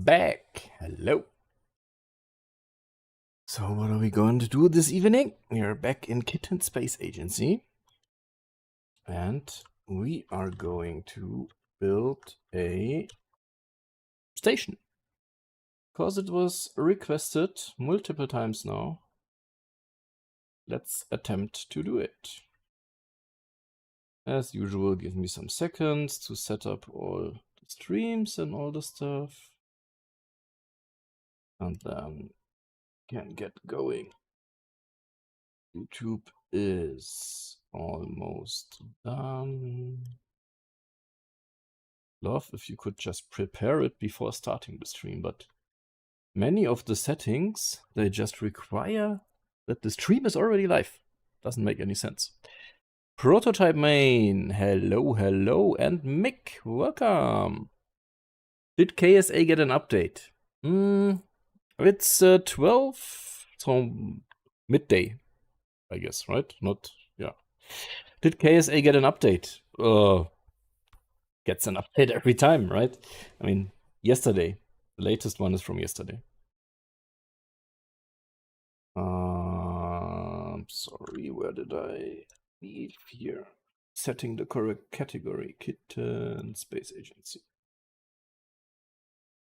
back. Hello. So what are we going to do this evening? We are back in Kitten Space Agency. And we are going to build a station. Because it was requested multiple times now. Let's attempt to do it. As usual, give me some seconds to set up all the streams and all the stuff. And then can get going. YouTube is almost done. Love if you could just prepare it before starting the stream, but many of the settings, they just require that the stream is already live. Doesn't make any sense. Prototype main, hello, and Mick, welcome. Did KSA get an update? It's 12, so midday, I guess, right? Not, yeah. Did KSA get an update? Gets an update every time, right? I mean, yesterday. The latest one is from yesterday. Sorry, where did I leave here? Setting the correct category, Kitten Space Agency.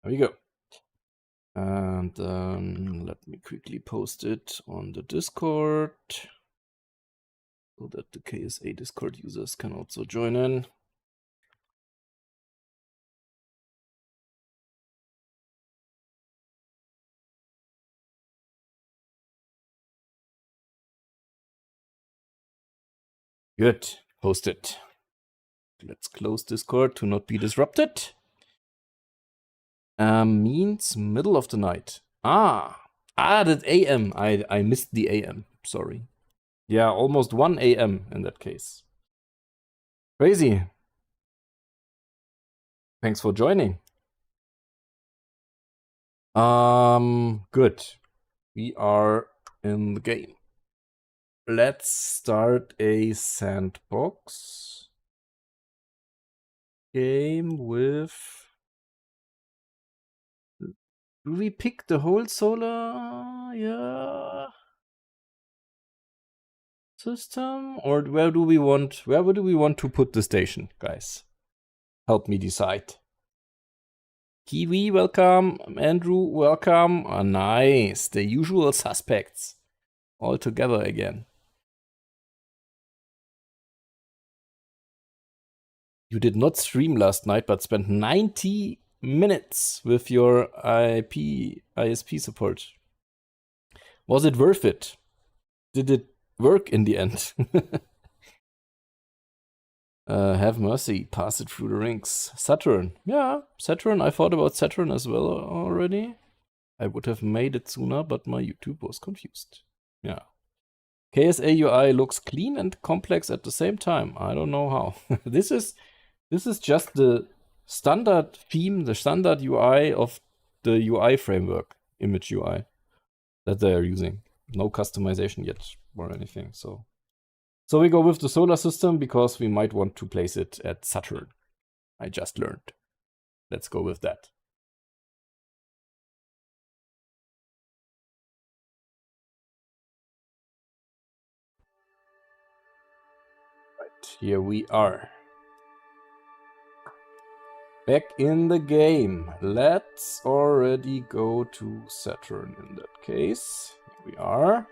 There we go. And let me quickly post it on the Discord so that the KSA Discord users can also join in. Good, post it. Let's close Discord to not be disrupted. Means middle of the night. That's AM. I missed the AM. Sorry. Yeah, almost 1 AM in that case. Crazy. Thanks for joining. Good. We are in the game. Let's start a sandbox game with... Do we pick the whole solar system? Or where do we want to put the station, guys? Help me decide. Kiwi, welcome. Andrew, welcome. Oh, nice. The usual suspects. All together again. You did not stream last night, but spent 90 minutes with your ISP support. Was it worth it? Did it work in the end? Have mercy, pass it through the rings. Saturn. Yeah, Saturn. I thought about Saturn as well already. I would have made it sooner, but my YouTube was confused. Yeah. KSA UI looks clean and complex at the same time. I don't know how. This is just the standard theme, the standard UI of the UI framework, image UI, that they are using. No customization yet or anything. So we go with the solar system because we might want to place it at Saturn. I just learned. Let's go with that. Right, here we are. Back in the game. Let's already go to Saturn in that case. Here we are.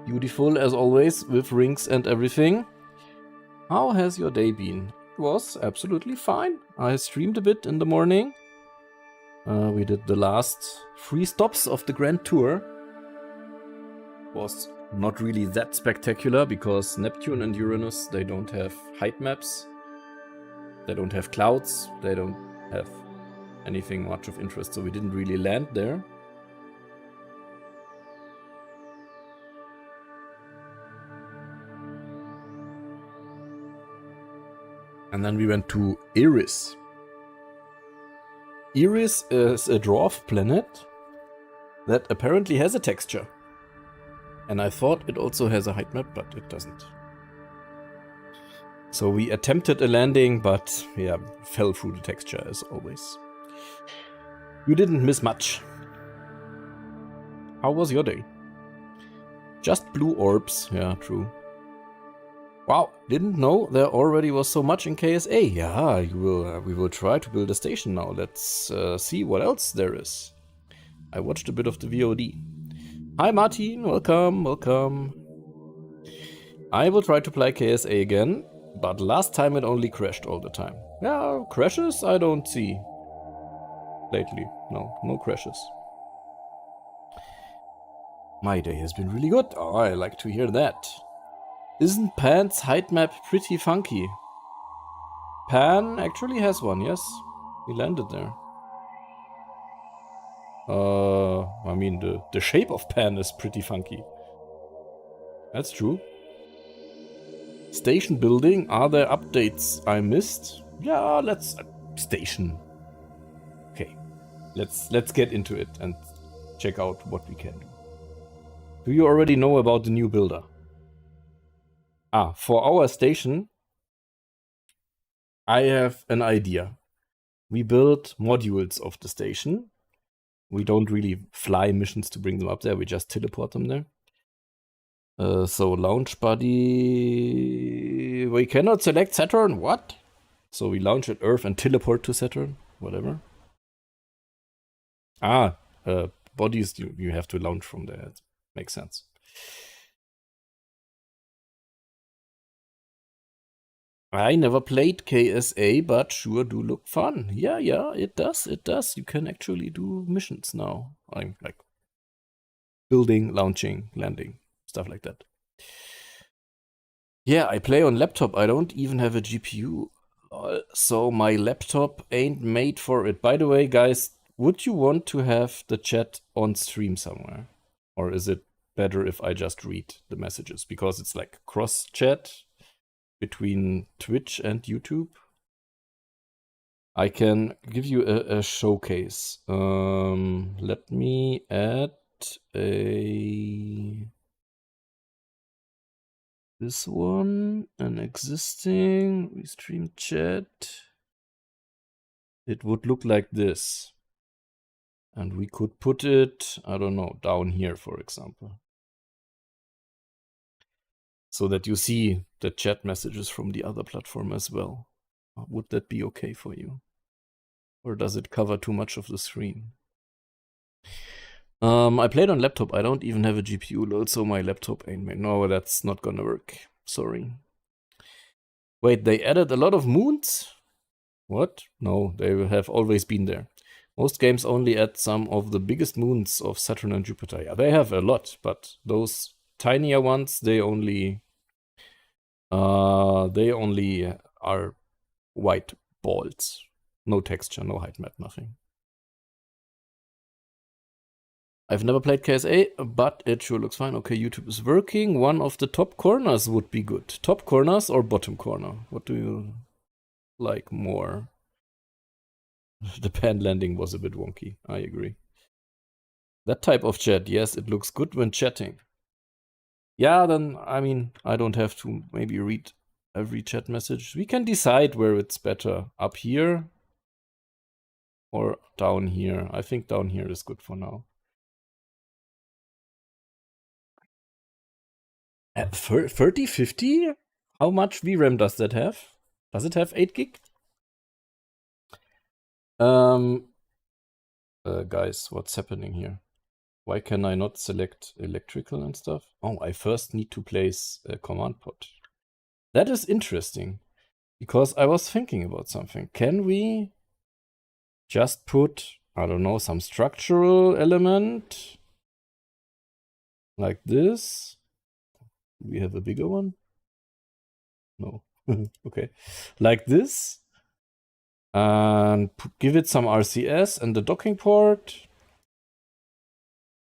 Beautiful as always, with rings and everything. How has your day been? It was absolutely fine. I streamed a bit in the morning. We did the last 3 stops of the Grand Tour. Was not really that spectacular because Neptune and Uranus, they don't have height maps. They don't have clouds. They don't have anything much of interest, so we didn't really land there. And then we went to Eris. Eris is a dwarf planet that apparently has a texture. And I thought it also has a height map, but it doesn't. So we attempted a landing, but yeah, fell through the texture as always. You didn't miss much. How was your day? Just blue orbs. Yeah, true. Wow, didn't know there already was so much in KSA. Yeah, we will try to build a station now. Let's see what else there is. I watched a bit of the VOD. Hi Martin, welcome, welcome. I will try to play KSA again, but last time it only crashed all the time. Yeah, crashes I don't see lately. No crashes. My day has been really good. Oh, I like to hear that. Isn't Pan's height map pretty funky? Pan actually has one, yes. We landed there. I mean, the shape of Pan is pretty funky. That's true. Station building, are there updates I missed? Yeah, let's... station. Okay, let's get into it and check out what we can do. Do you already know about the new builder? Ah, for our station, I have an idea. We build modules of the station. We don't really fly missions to bring them up there, we just teleport them there. So launch buddy... We cannot select Saturn, what? So we launch at Earth and teleport to Saturn, whatever. Ah, bodies you have to launch from there, it makes sense. I never played KSA, but sure do look fun. Yeah, it does. You can actually do missions now. I'm like building, launching, landing, stuff like that. Yeah, I play on laptop. I don't even have a GPU. So my laptop ain't made for it. By the way, guys, would you want to have the chat on stream somewhere? Or is it better if I just read the messages? Because it's like cross chat between Twitch and YouTube. I can give you a showcase. Let me add this one, an existing restream chat. It would look like this. And we could put it, I don't know, down here, for example. So that you see the chat messages from the other platform as well. Would that be okay for you? Or does it cover too much of the screen? I played on laptop. I don't even have a GPU load, so my laptop ain't made. No, that's not gonna work. Sorry. Wait, they added a lot of moons? What? No, they have always been there. Most games only add some of the biggest moons of Saturn and Jupiter. Yeah, they have a lot, but those tinier ones, they only are white balls. No texture, no height map, nothing. I've never played KSA, but it sure looks fine. Okay, YouTube is working. One of the top corners would be good. Top corners or bottom corner? What do you like more? The pan landing was a bit wonky. I agree. That type of chat, yes, it looks good when chatting. Yeah, then, I mean, I don't have to maybe read every chat message. We can decide where it's better. Up here or down here. I think down here is good for now. 3050? How much VRAM does that have? Does it have 8 gig? Guys, what's happening here? Why can I not select electrical and stuff? Oh, I first need to place a command pod. That is interesting, because I was thinking about something. Can we just put, I don't know, some structural element like this? Do we have a bigger one? No. Okay. Like this. And give it some RCS and the docking port.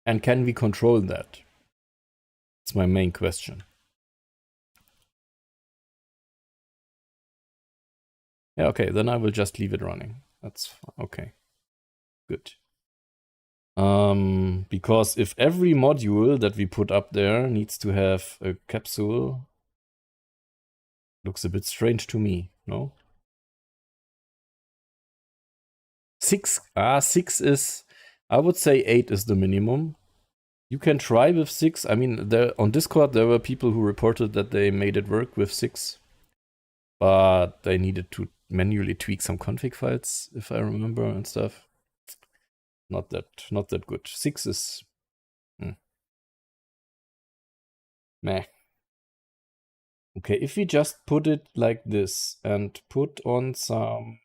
And can we control that? It's my main question. Yeah, okay, then I will just leave it running. That's okay. Good. Because if every module that we put up there needs to have a capsule, Looks a bit strange to me, no? 6. 6 is... I would say 8 is the minimum. You can try with 6. I mean, on Discord, there were people who reported that they made it work with 6. But they needed to manually tweak some config files, if I remember, and stuff. Not that good. 6 is... meh. Okay, if we just put it like this and put on some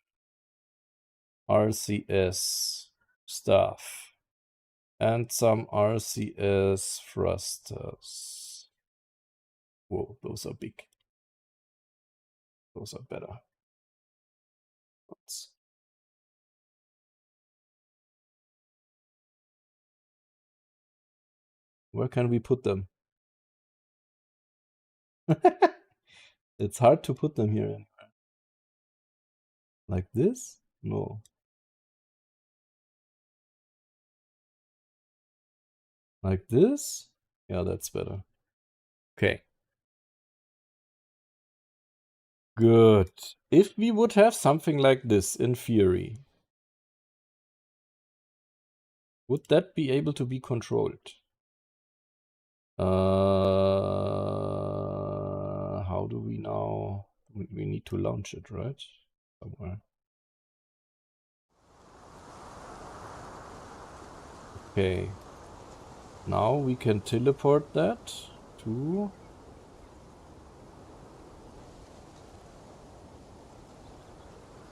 RCS stuff and some RCS thrusters. Whoa, those are big. Those are better. Where can we put them? It's hard to put them here. Like this? No. Like this? Yeah, that's better. Okay. Good. If we would have something like this in theory, would that be able to be controlled? How do we now? We need to launch it, right? Somewhere. Okay. Now we can teleport that to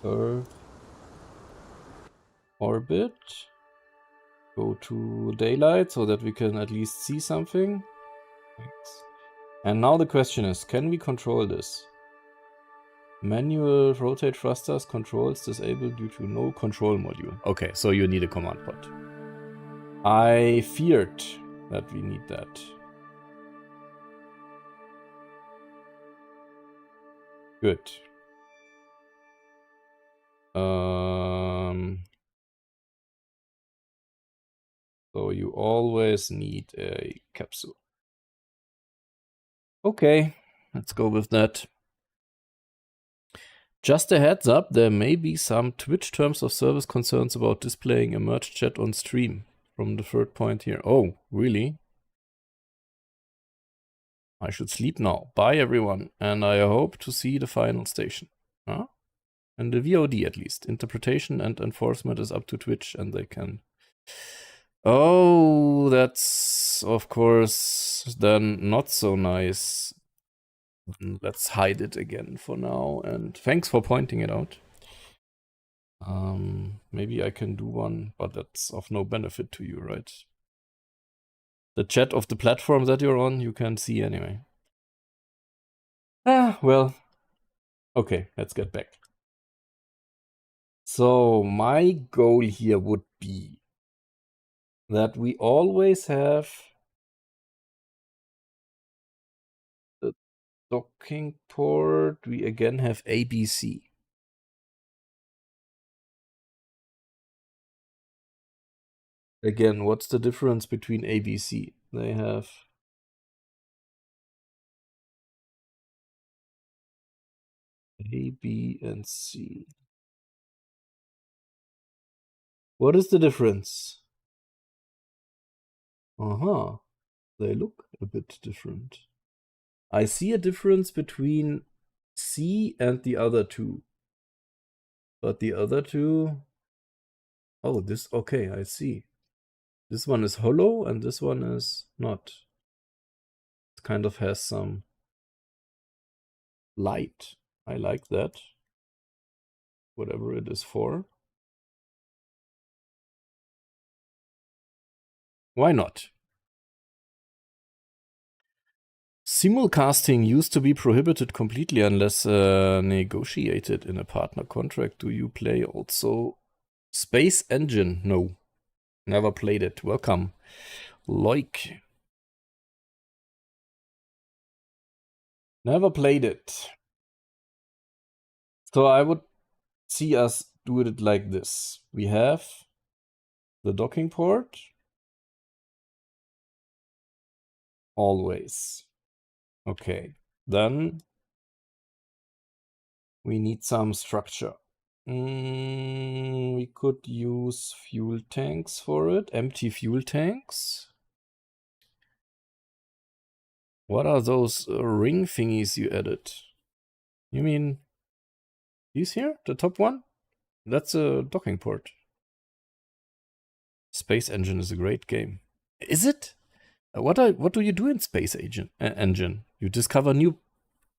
Earth orbit. Go to daylight so that we can at least see something. Thanks. And now the question is, can we control this? Manual rotate thrusters controls disabled due to no control module. Okay, so you need a command pod. I feared that we need that. Good. So you always need a capsule. Okay, let's go with that. Just a heads up, there may be some Twitch terms of service concerns about displaying a merge chat on stream from the third point here. Oh, really? I should sleep now. Bye, everyone. And I hope to see the final station. Huh? And the VOD, at least. Interpretation and enforcement is up to Twitch, and they can... Oh, that's, of course, then not so nice. Let's hide it again for now. And thanks for pointing it out. Maybe I can do one, but that's of no benefit to you, right? The chat of the platform that you're on, you can see anyway. Well, okay, let's get back. So my goal here would be that we always have the docking port. We again have ABC. Again, what's the difference between ABC? They have A, B, and C. What is the difference? They look a bit different. I see a difference between C and the other two. But the other two... Oh, this... Okay, I see. This one is hollow and this one is not. It kind of has some light. I like that. Whatever it is for. Why not? Simulcasting used to be prohibited completely unless negotiated in a partner contract. Do you play also Space Engine? No. Never played it. Welcome. Loik. Never played it. So I would see us do it like this. We have the docking port. Always. Okay. Then We need some structure. We could use fuel tanks for it. Empty fuel tanks. What are those ring thingies you added? You mean these here? The top one? That's a docking port. Space Engine is a great game. Is it? What do you do in Space Engine? You discover new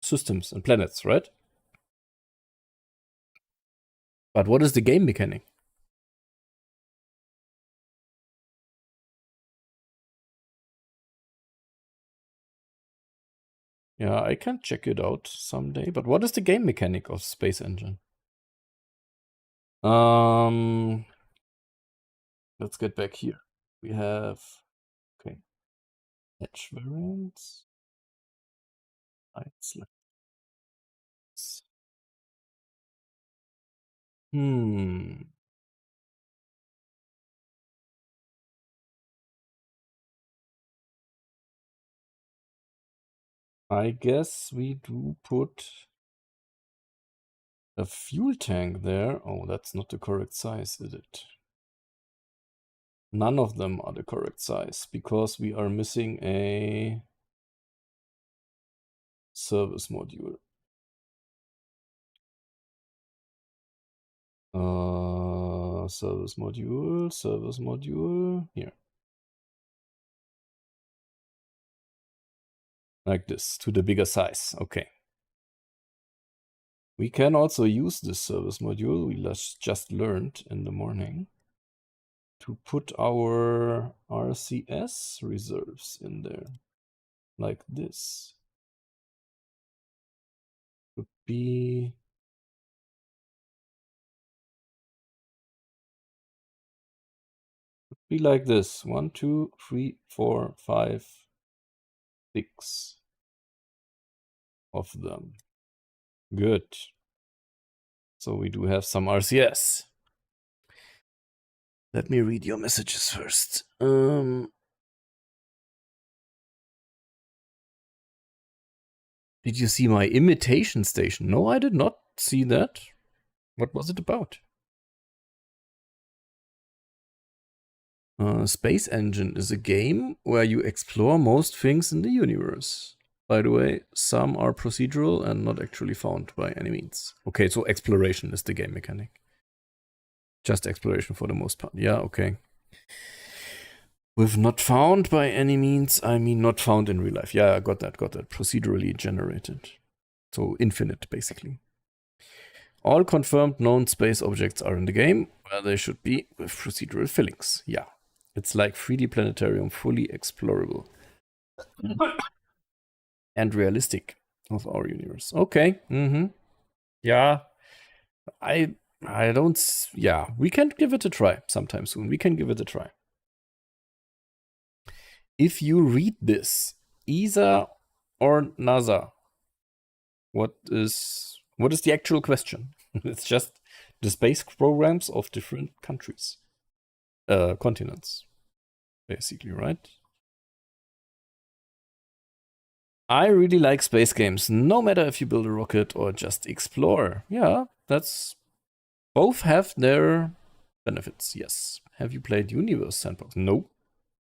systems and planets, right? But what is the game mechanic? Yeah, I can check it out someday. But what is the game mechanic of Space Engine? Let's get back here. We have, okay, edge variants. Lights. I guess we do put a fuel tank there. Oh, that's not the correct size, is it? None of them are the correct size because we are missing a service module. Service module, here. Like this, to the bigger size, okay. We can also use this service module we just learned in the morning to put our RCS reserves in there, like this. Could be like this. 1, 2, 3, 4, 5, 6 of them. Good. So we do have some RCS. Let me read your messages first. Did you see my imitation station? No, I did not see that. What was it about? Space Engine is a game where you explore most things in the universe. By the way, some are procedural and not actually found by any means. Okay, so exploration is the game mechanic. Just exploration for the most part. Yeah, okay. With not found by any means, I mean not found in real life. Yeah, I got that. Procedurally generated. So infinite, basically. All confirmed known space objects are in the game, where they should be with procedural fillings. Yeah. It's like 3D Planetarium, fully explorable. And realistic of our universe. Okay. Yeah. I don't... Yeah, we can give it a try sometime soon. We can give it a try. If you read this, ESA or NASA, what is the actual question? It's just the space programs of different countries, continents, basically, right? I really like space games, no matter if you build a rocket or just explore. Yeah, that's... Both have their benefits, yes. Have you played Universe Sandbox? No.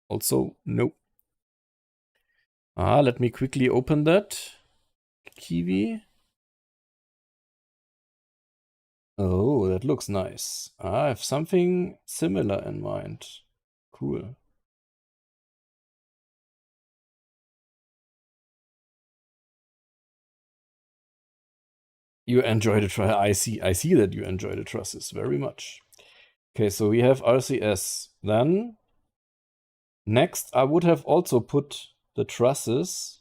Also, no. Let me quickly open that. Kiwi. Oh, that looks nice. I have something similar in mind. Cool. You enjoy the truss. I see that you enjoy the trusses very much. Okay, so we have RCS. Then next, I would have also put the trusses,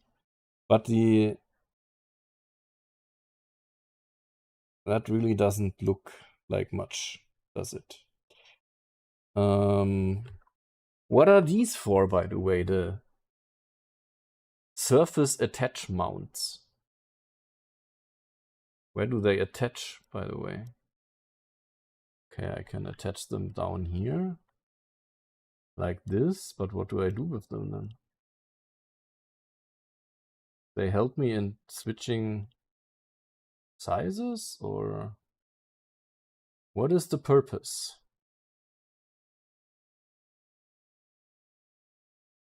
but that really doesn't look like much, does it? What are these for, by the way? The surface attach mounts. Where do they attach, by the way? Okay, I can attach them down here. Like this, but what do I do with them then? They help me in switching sizes, or what is the purpose?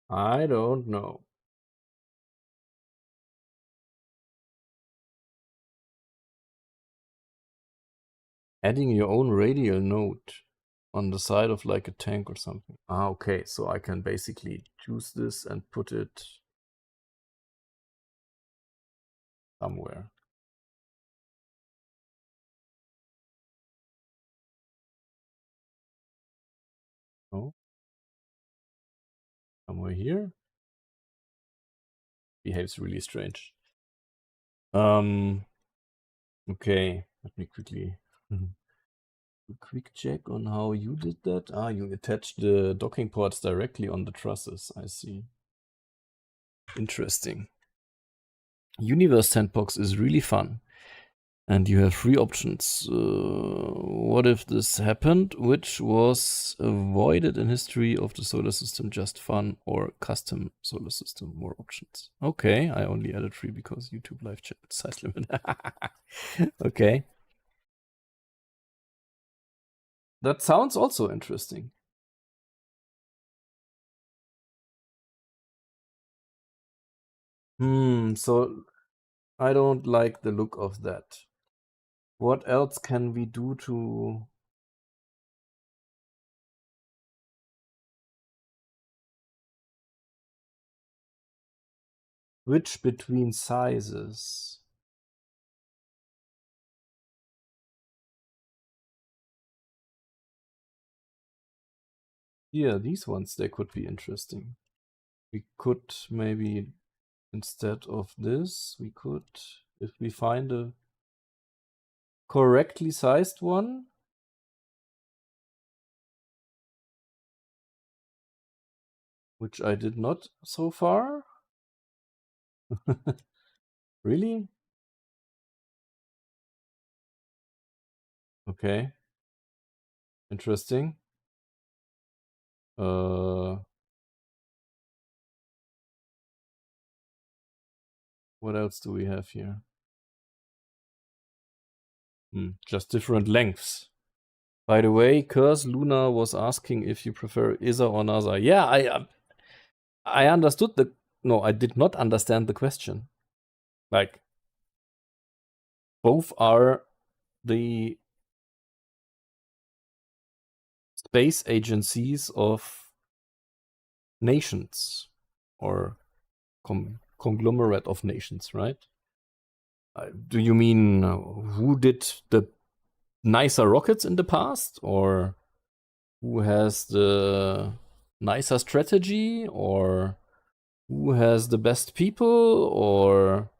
I don't know. Adding your own radial node on the side of like a tank or something. Ah, okay, so I can basically choose this and put it somewhere. Oh, somewhere here. Behaves really strange. Okay, let me quickly a quick check on how you did that. Ah, you attached the docking ports directly on the trusses. I see. Interesting. Universe Sandbox is really fun. And you have three options. What if this happened? Which was avoided in history of the solar system, just fun, or custom solar system, more options. Okay, I only added three because YouTube live chat size limit. Okay. That sounds also interesting. So I don't like the look of that. What else can we do to... switch between sizes? Yeah, these ones, they could be interesting. We could maybe, instead of this, we could, if we find a correctly sized one, which I did not so far. Really? Okay. Interesting. What else do we have here? Just different lengths. By the way, Curse Luna was asking if you prefer ISA or NASA. Yeah, I understood the... No, I did not understand the question. Like, both are the space agencies of nations, or conglomerate of nations, right? Do you mean who did the nicer rockets in the past, or who has the nicer strategy, or who has the best people, or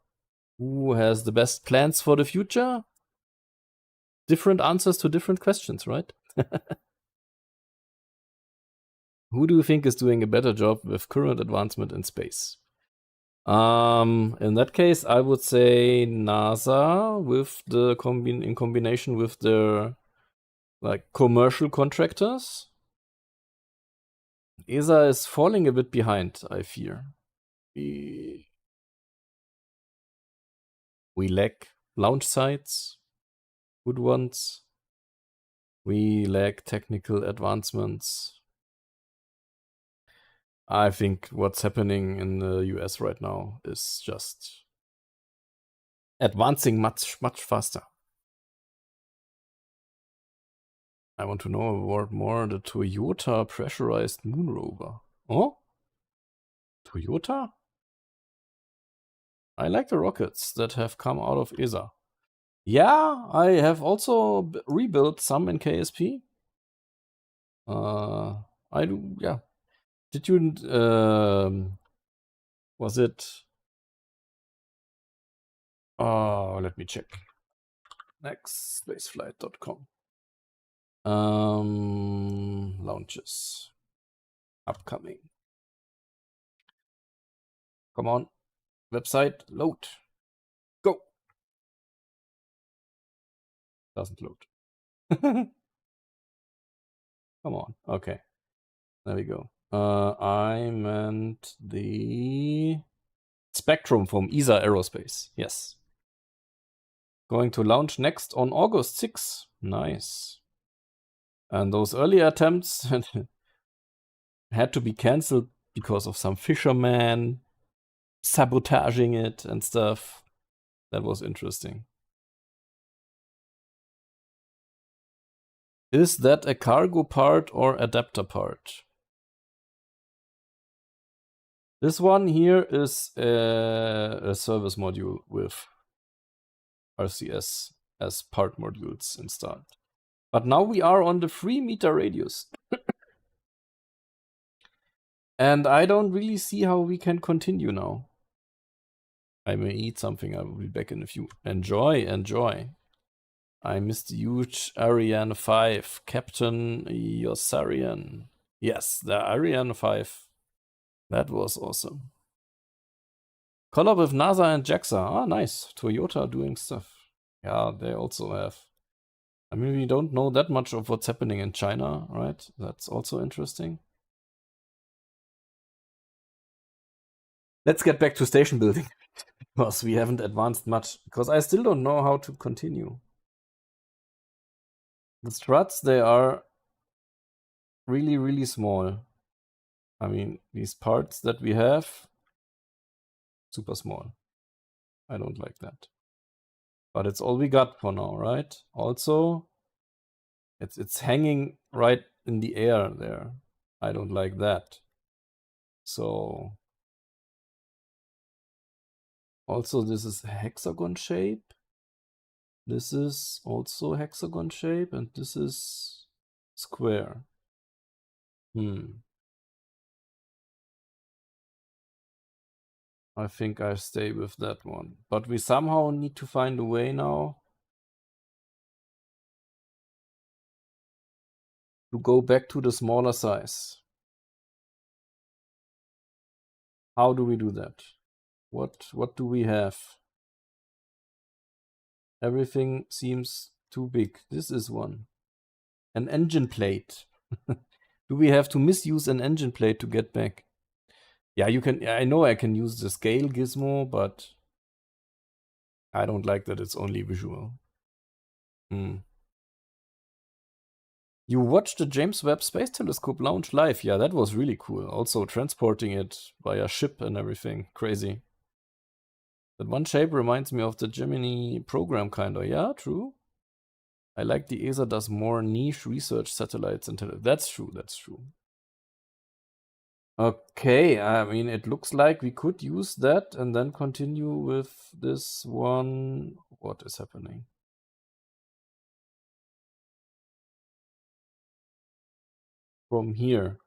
who has the best plans for the future? Different answers to different questions, right? Who do you think is doing a better job with current advancement in space? In that case, I would say NASA with the in combination with the like commercial contractors. ESA is falling a bit behind, I fear. We lack launch sites, good ones. We lack technical advancements. I think what's happening in the US right now is just advancing much, much faster. I want to know about more the Toyota pressurized moon rover. Oh? Toyota? I like the rockets that have come out of ESA. Yeah, I have also rebuilt some in KSP. I do, yeah. Did you, was it, let me check. Nextspaceflight.com. Launches. Upcoming. Come on. Website, load. Go. Doesn't load. Come on. Okay. There we go. I meant the Spectrum from ESA Aerospace. Yes. Going to launch next on August 6. Nice. And those early attempts had to be cancelled because of some fisherman sabotaging it and stuff. That was interesting. Is that a cargo part or adapter part? This one here is a service module with RCS as part modules installed. But now we are on the 3 meter radius. And I don't really see how we can continue now. I may eat something. I will be back in a few. Enjoy, enjoy. I missed the huge Ariane 5. Captain Yossarian. Yes, the Ariane 5. That was awesome. Collab with NASA and JAXA. Ah, nice. Toyota doing stuff. Yeah, they also have. I mean, we don't know that much of what's happening in China, right? That's also interesting. Let's get back to station building. Because we haven't advanced much. Because I still don't know how to continue. The struts, they are really, really small. I mean, these parts that we have, super small. I don't like that. But it's all we got for now, right? Also, it's hanging right in the air there. I don't like that. So, also this is hexagon shape. This is also hexagon shape, and this is square. I think I stay with that one. But we somehow need to find a way now to go back to the smaller size. How do we do that? What do we have? Everything seems too big. This is one. An engine plate. Do we have to misuse an engine plate to get back? Yeah, you can. I know I can use the scale gizmo, but I don't like that it's only visual. You watched the James Webb Space Telescope launch live. Yeah, that was really cool. Also transporting it via ship and everything. Crazy. That one shape reminds me of the Gemini program, kinda. Yeah, true. I like the ESA does more niche research satellites and that's true, that's true. Okay, I mean, it looks like we could use that and then continue with this one. What is happening? From here.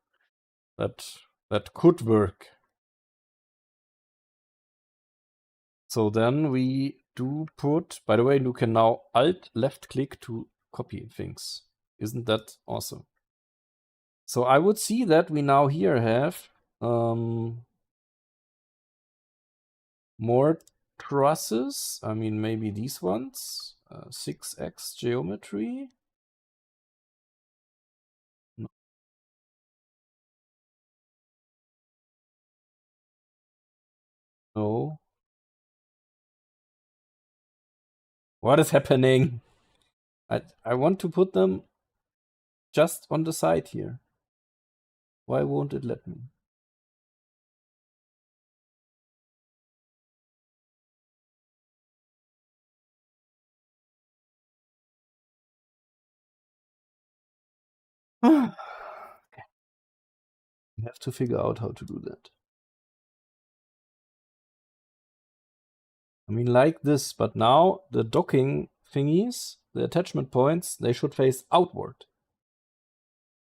That could work. So then we do put, by the way, you can now Alt left click to copy things. Isn't that awesome? So I would see that we now here have more trusses. I mean, maybe these ones. 6x geometry. No. What is happening? I want to put them just on the side here. Why won't it let me? Okay. We have to figure out how to do that. I mean, like this, but now the docking thingies, the attachment points, they should face outward.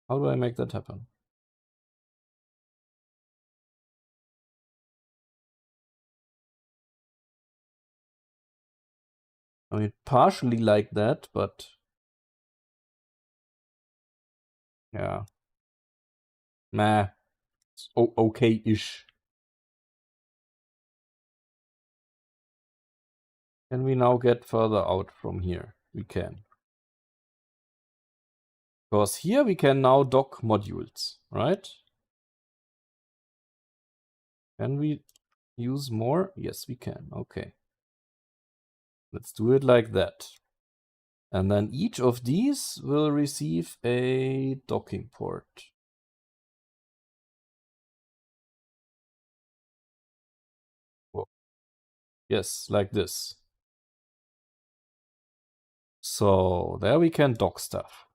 How do I make that happen? I mean, partially like that, but yeah. Nah, it's okay-ish. Can we now get further out from here? We can. Because here we can now dock modules, right? Can we use more? Yes, we can. Okay. Let's do it like that. And then each of these will receive a docking port. Whoa. Yes, like this. So there we can dock stuff.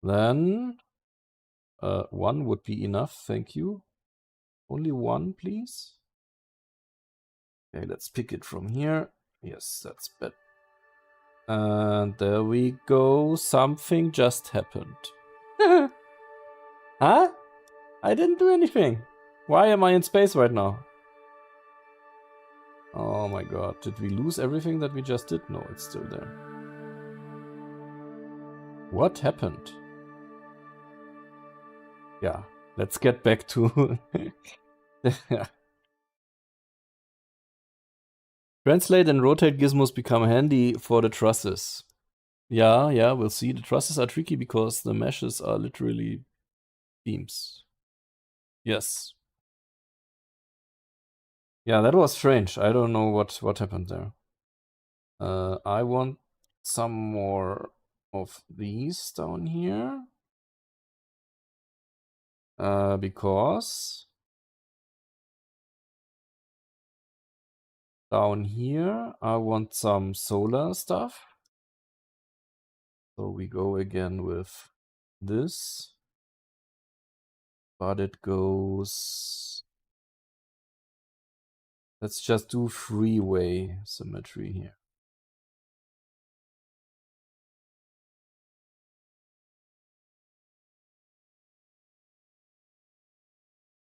Then one would be enough, thank you. Only one, please. Okay, let's pick it from here. Yes, that's better. And there we go. Something just happened. Huh? I didn't do anything. Why am I in space right now? Oh my god. Did we lose everything that we just did? No, it's still there. What happened? Yeah, let's get back to... Translate and rotate gizmos become handy for the trusses. Yeah, we'll see. The trusses are tricky because the meshes are literally beams. Yes. Yeah, that was strange. I don't know what happened there. I want some more of these down here. Because down here I want some solar stuff. So we go again with this. But it goes... Let's just do three-way symmetry here.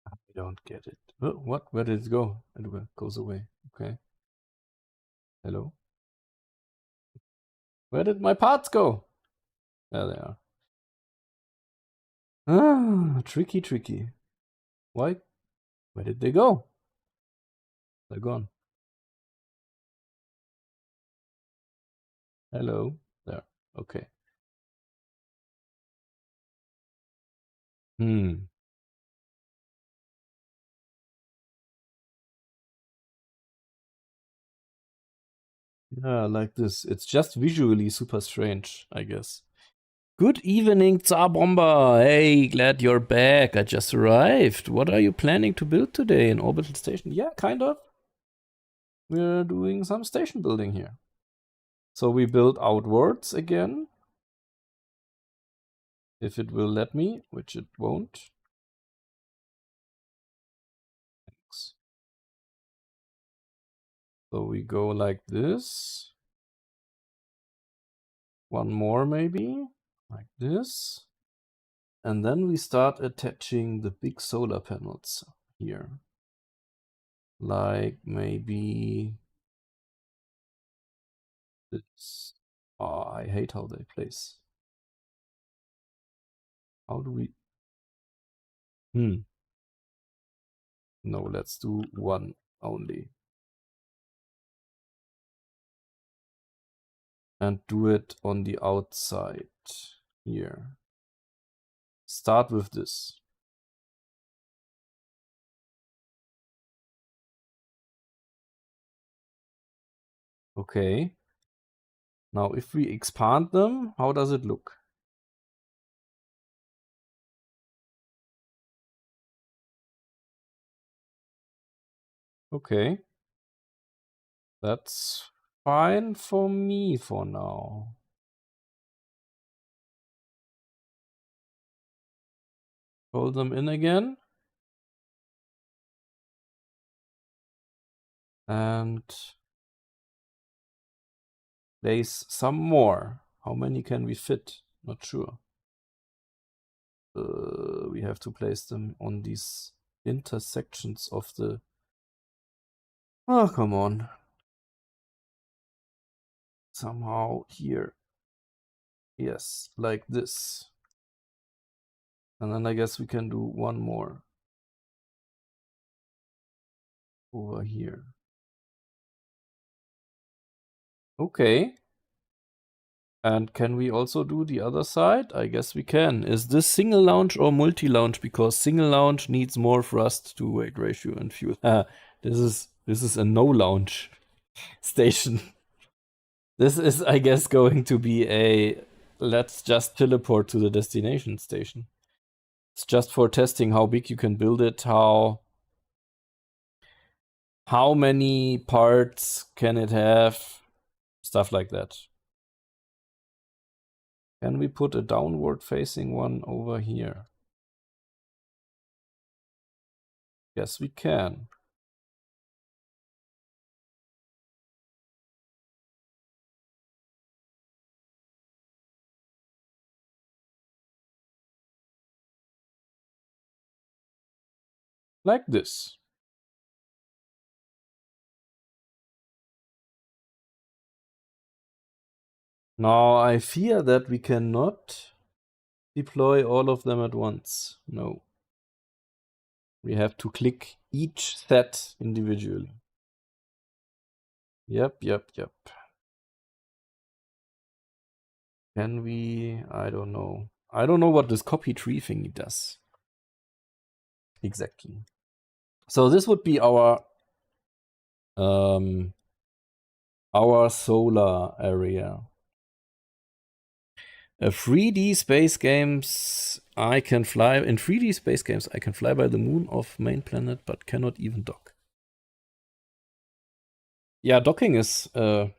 I don't get it. Oh, what? Where did it go? It goes away. Okay. Hello? Where did my parts go? There they are. Ah, tricky. Why? Where did they go? They're gone. Hello. There. Okay. Yeah, like this. It's just visually super strange, I guess. Good evening, Tsar Bomber. Hey, glad you're back. I just arrived. What are you planning to build today? An orbital station? Yeah, kind of. We're doing some station building here. So we build outwards again. If it will let me, which it won't. Thanks. So we go like this. One more maybe, like this. And then we start attaching the big solar panels here. Like maybe this. Oh, I hate how they place. How do we... No, let's do one only. And do it on the outside here. Start with this. Okay. Now if we expand them, how does it look? Okay. That's fine for me for now. Roll them in again. And place some more. How many can we fit? Not sure. We have to place them on these intersections of the... Oh, come on. Somehow here. Yes, like this. And then I guess we can do one more over here. Okay. And can we also do the other side? I guess we can. Is this single launch or multi-launch? Because single launch needs more thrust to weight ratio and fuel. This is a no launch. station. This is, I guess, going to be a let's just teleport to the destination station. It's just for testing how big you can build it, how many parts can it have, stuff like that. Can we put a downward facing one over here? Yes, we can. Like this. Now, I fear that we cannot deploy all of them at once. No. We have to click each set individually. Yep. Can we? I don't know. I don't know what this copy tree thingy does. Exactly. So this would be our solar area. 3D space games, I can fly. In 3D space games, I can fly by the moon of main planet, but cannot even dock. Yeah, docking is. I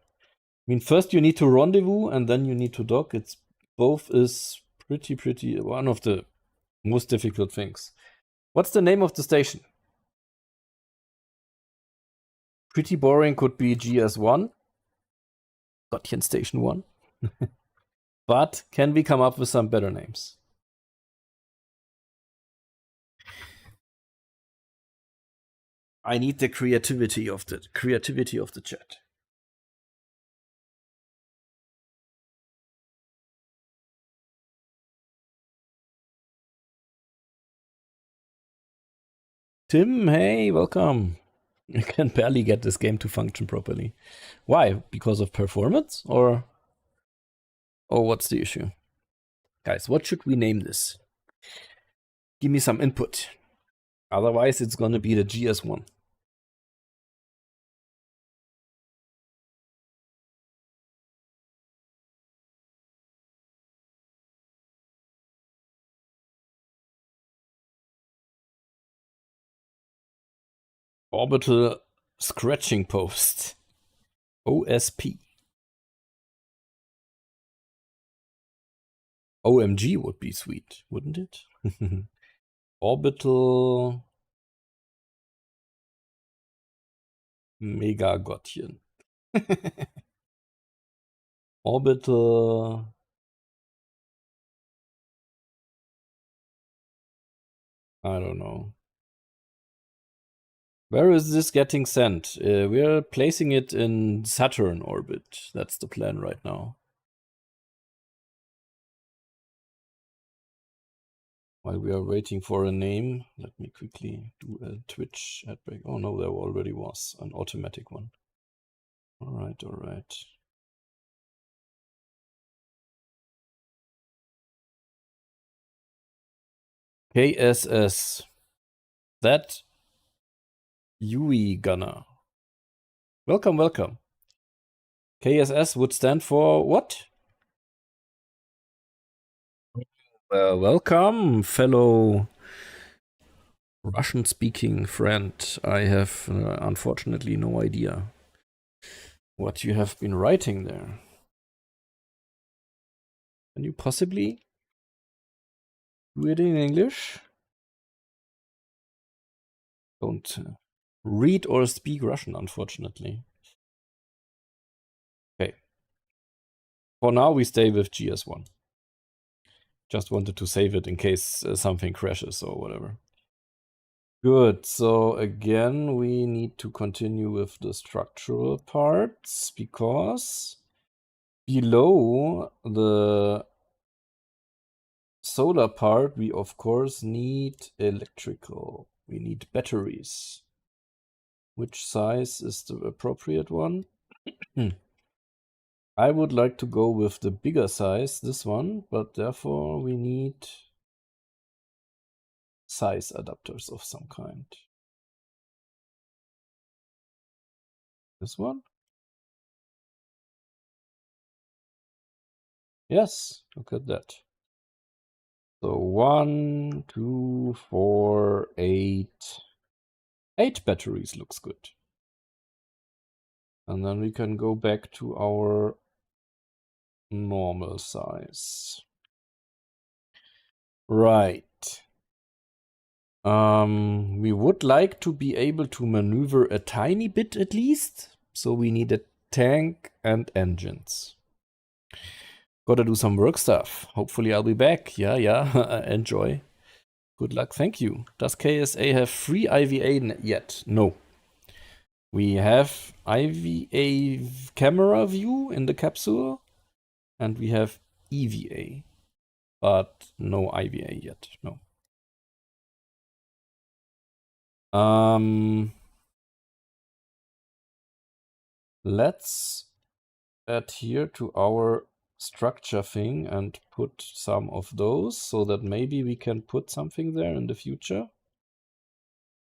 mean, first you need to rendezvous, and then you need to dock. It's both is pretty one of the most difficult things. What's the name of the station? Pretty boring could be GS1. Gottchen Station 1. But can we come up with some better names? I need the creativity of the chat. Tim, hey, welcome. I can barely get this game to function properly. Why? Because of performance? Or what's the issue? Guys, what should we name this? Give me some input. Otherwise, it's gonna be the GS1. Orbital Scratching Post. OSP. OMG would be sweet, wouldn't it? Orbital Mega Gottchen. Orbital. I don't know. Where is this getting sent? We're placing it in Saturn orbit. That's the plan right now. While we are waiting for a name, let me quickly do a Twitch ad break. Oh no, there already was an automatic one. All right. KSS. That Yui Gunner. Welcome. KSS would stand for what? Welcome, fellow Russian-speaking friend. I have unfortunately no idea what you have been writing there. Can you possibly do it in English? Don't read or speak Russian, unfortunately. Okay. For now, we stay with GS1. Just wanted to save it in case something crashes or whatever. Good. So again, we need to continue with the structural parts because below the solar part, we of course need electrical. We need batteries. Which size is the appropriate one? I would like to go with the bigger size, this one, but therefore we need size adapters of some kind. This one? Yes, look at that. So 1, 2, 4, 8. 8 batteries looks good. And then we can go back to our normal size. Right. We would like to be able to maneuver a tiny bit at least. So we need a tank and engines. Gotta do some work stuff. Hopefully I'll be back. Yeah. Enjoy. Good luck. Thank you. Does KSA have free IVA yet? No. We have IVA camera view in the capsule. And we have EVA. But no IVA yet. No. Let's adhere to our structure thing and put some of those so that maybe we can put something there in the future.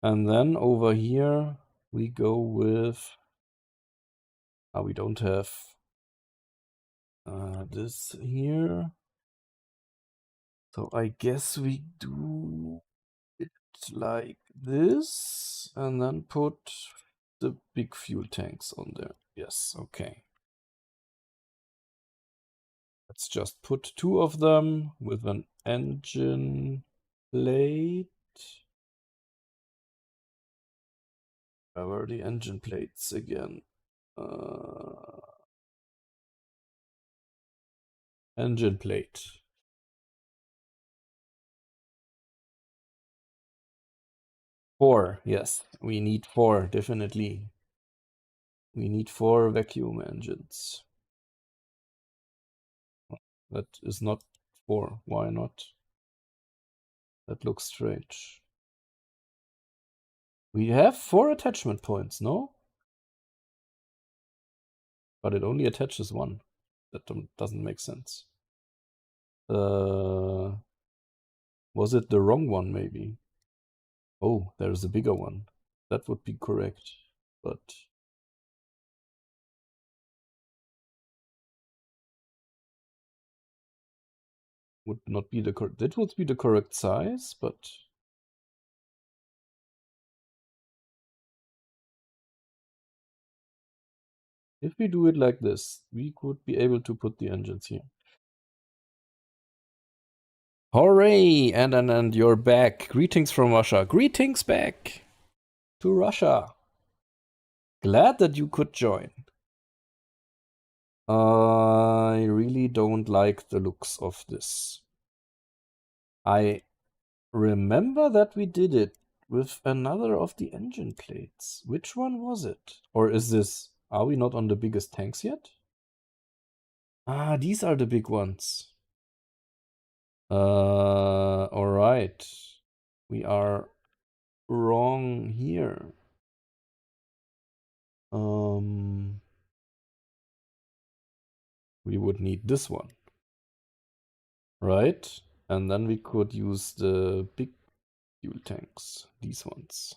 And then over here we go with, we don't have this here. So I guess we do it like this and then put the big fuel tanks on there. Yes, okay. Let's just put 2 of them with an engine plate. Where were the engine plates again? Engine plate. 4, yes. We need 4, definitely. We need 4 vacuum engines. That is not 4. Why not? That looks strange. We have 4 attachment points, no? But it only attaches 1. That doesn't make sense. Was it the wrong one, maybe? Oh, there's a bigger one. That would be correct, but would not be the correct. That would be the correct size, but if we do it like this, we could be able to put the engines here. Hooray! And you're back. Greetings from Russia. Greetings back to Russia. Glad that you could join. I really don't like the looks of this. I remember that we did it with another of the engine plates. Which one was it? Or is this... Are we not on the biggest tanks yet? Ah, these are the big ones. Alright. We are wrong here. We would need this one. Right? And then we could use the big fuel tanks. These ones.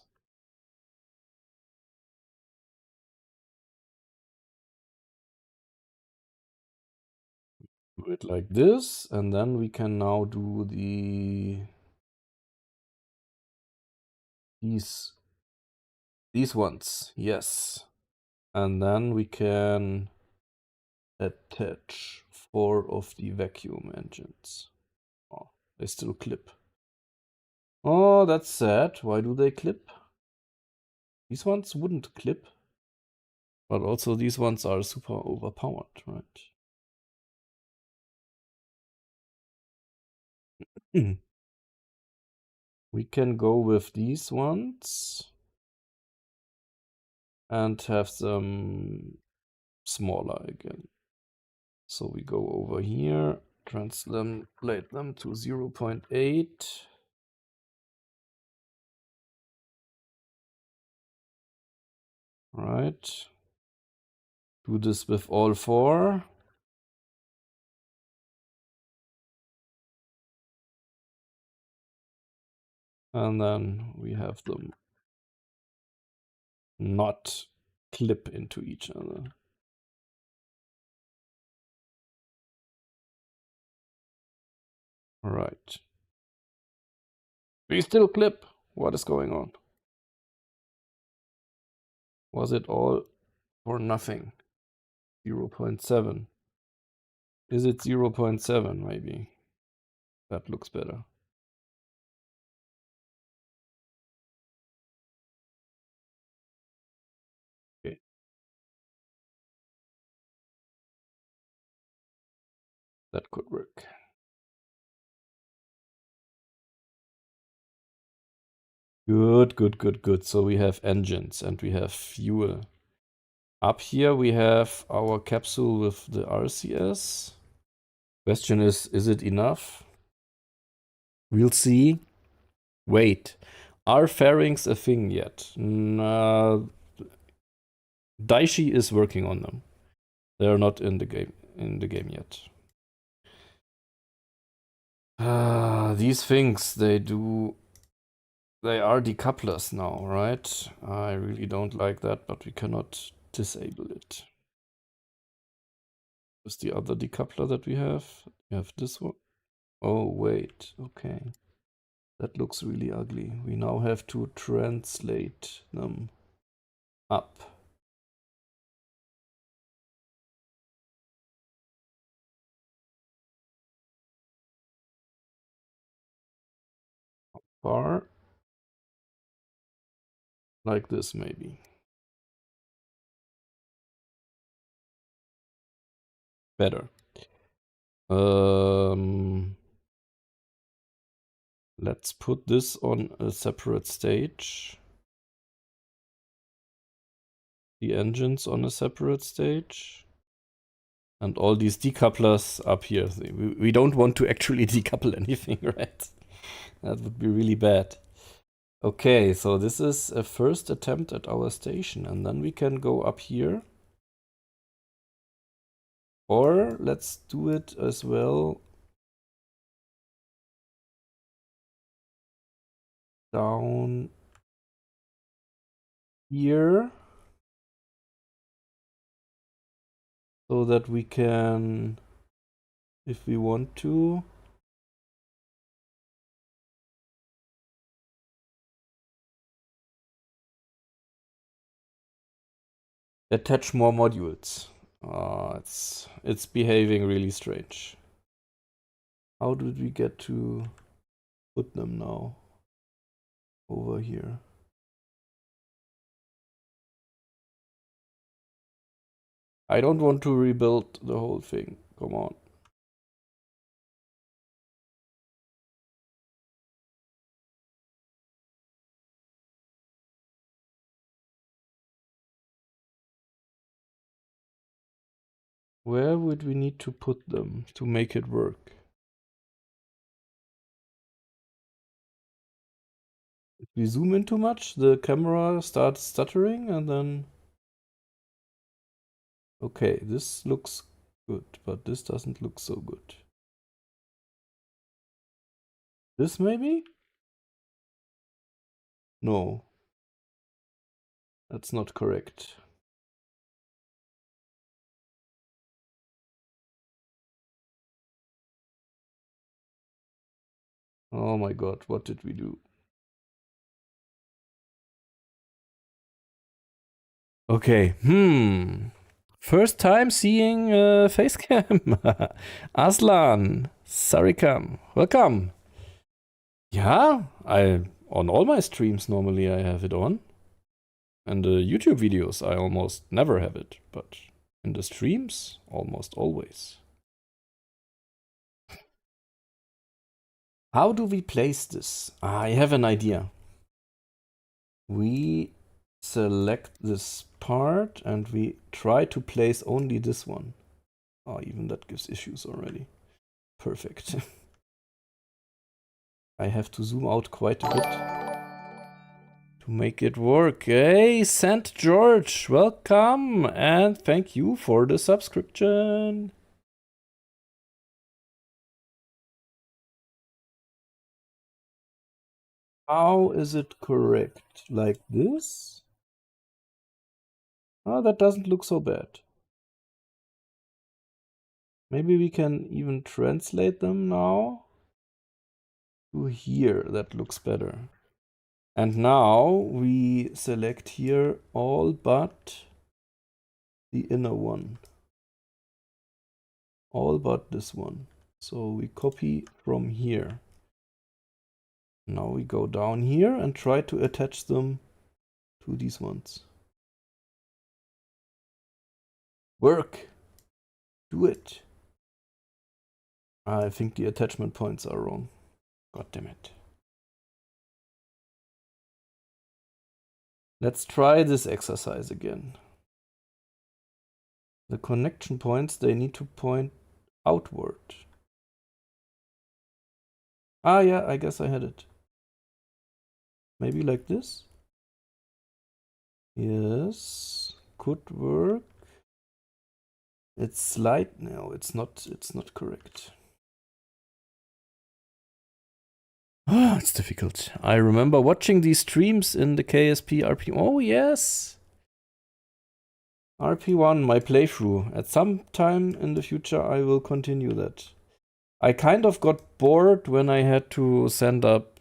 Do it like this, and then we can now do these ones, yes. And then we can attach 4 of the vacuum engines. Oh, they still clip. Oh, that's sad. Why do they clip? These ones wouldn't clip. But also these ones are super overpowered, right? We can go with these ones and have them smaller again. So we go over here, translate them to 0.8. Right. Do this with all 4. And then we have them not clip into each other. All right. We still clip. What is going on? Was it all or nothing? 0.7. Is it 0.7 maybe? That looks better. Okay. That could work. Good, good, good, good. So we have engines and we have fuel. Up here we have our capsule with the RCS. Question is it enough? We'll see. Wait, are fairings a thing yet? Daishi is working on them. They are not in the game yet. These things they are decouplers now, right? I really don't like that, but we cannot disable it. What's the other decoupler that we have? We have this one. Oh wait, okay. That looks really ugly. We now have to translate them up. Far. Like this maybe. Better. Let's put this on a separate stage. The engines on a separate stage. And all these decouplers up here. We don't want to actually decouple anything, right? That would be really bad. Okay, so this is a first attempt at our station. And then we can go up here. Or let's do it as well down here. So that we can, if we want to, attach more modules. It's behaving really strange. How did we get to put them now? Over here. I don't want to rebuild the whole thing. Come on. Where would we need to put them to make it work? If we zoom in too much, the camera starts stuttering and then... Okay, this looks good, but this doesn't look so good. This maybe? No. That's not correct. Oh my god, what did we do? Okay, first time seeing facecam. Aslan, Sarikam, welcome. Yeah, on all my streams normally I have it on. And the YouTube videos I almost never have it, but in the streams almost always. How do we place this? I have an idea. We select this part and we try to place only this one. Oh, even that gives issues already. Perfect. I have to zoom out quite a bit to make it work. Hey, St. George, welcome and thank you for the subscription. How is it correct? Like this? Oh, that doesn't look so bad. Maybe we can even translate them now. to here. That looks better. And now we select here all but the inner one. All but this one. So we copy from here. Now we go down here and try to attach them to these ones. Work! Do it! I think the attachment points are wrong. God damn it. Let's try this exercise again. The connection points, they need to point outward. Ah, yeah, I guess I had it. Maybe like this? Yes, could work. It's slight. No, it's not correct. It's difficult. I remember watching these streams in the KSP RP. Oh, yes. RP1, my playthrough. At some time in the future, I will continue that. I kind of got bored when I had to send up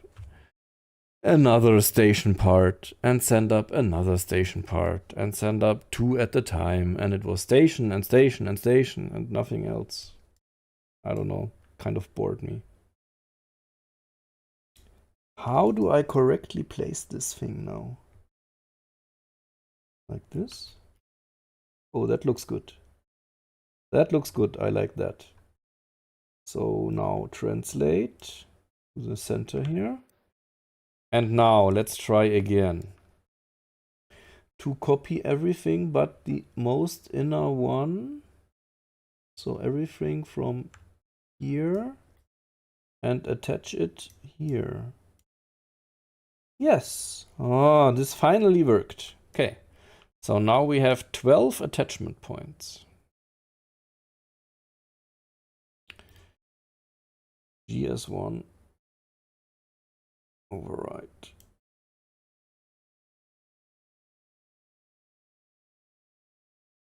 another station part and send up another station part and send up 2 at a time, and it was station and station and station and nothing else. I don't know, kind of bored me. How do I correctly place this thing now? Like this? Oh, that looks good. That looks good, I like that. So now translate to the center here. And now let's try again. To copy everything but the most inner one. So everything from here and attach it here. Yes. Oh, this finally worked. Okay. So now we have 12 attachment points. GS1 override.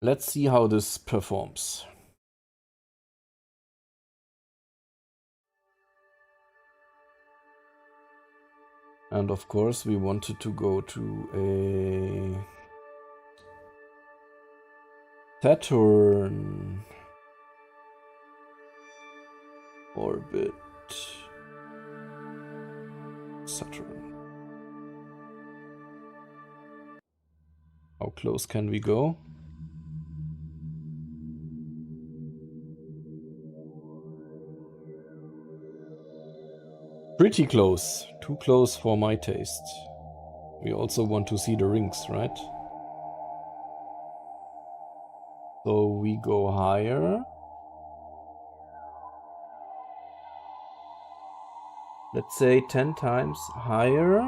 Let's see how this performs. And of course, we wanted to go to a Saturn orbit. Saturn. How close can we go? Pretty close. Too close for my taste. We also want to see the rings, right? So we go higher. Let's say 10 times higher.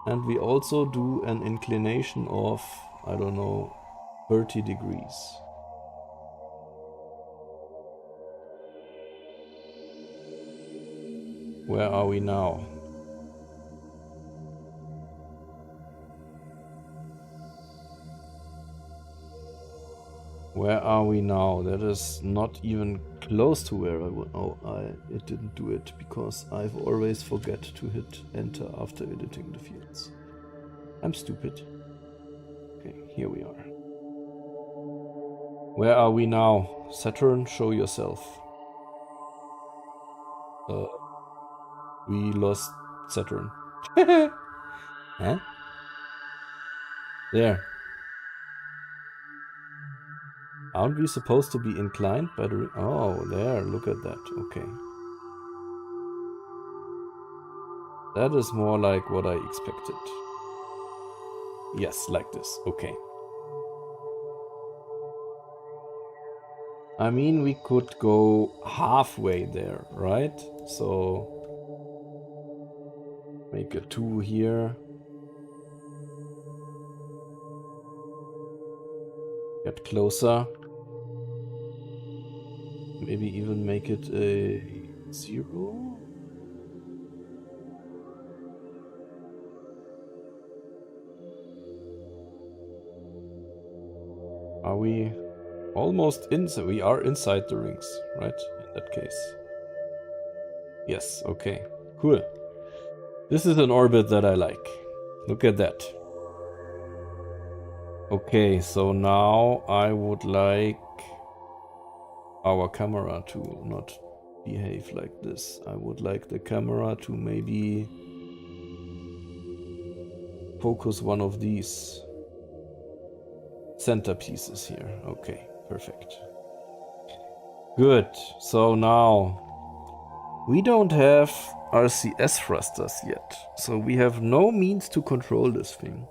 And we also do an inclination of, I don't know, 30 degrees. Where are we now? Where are we now? That is not even close to where I would. Oh, it didn't do it because I've always forget to hit enter after editing the fields. I'm stupid. Okay, here we are. Where are we now? Saturn, show yourself. We lost Saturn. Huh? There. Aren't we supposed to be inclined by the... Oh, there, look at that. Okay. That is more like what I expected. Yes, like this. Okay. I mean, we could go halfway there, right? So make a 2 here. Get closer. Maybe even make it a 0. Are we almost inside? We are inside the rings, right? In that case. Yes, okay. Cool. This is an orbit that I like. Look at that. Okay, so now I would like our camera to not behave like this. I would like the camera to maybe focus one of these centerpieces here. Okay, perfect. Good. So now we don't have RCS thrusters yet. So we have no means to control this thing.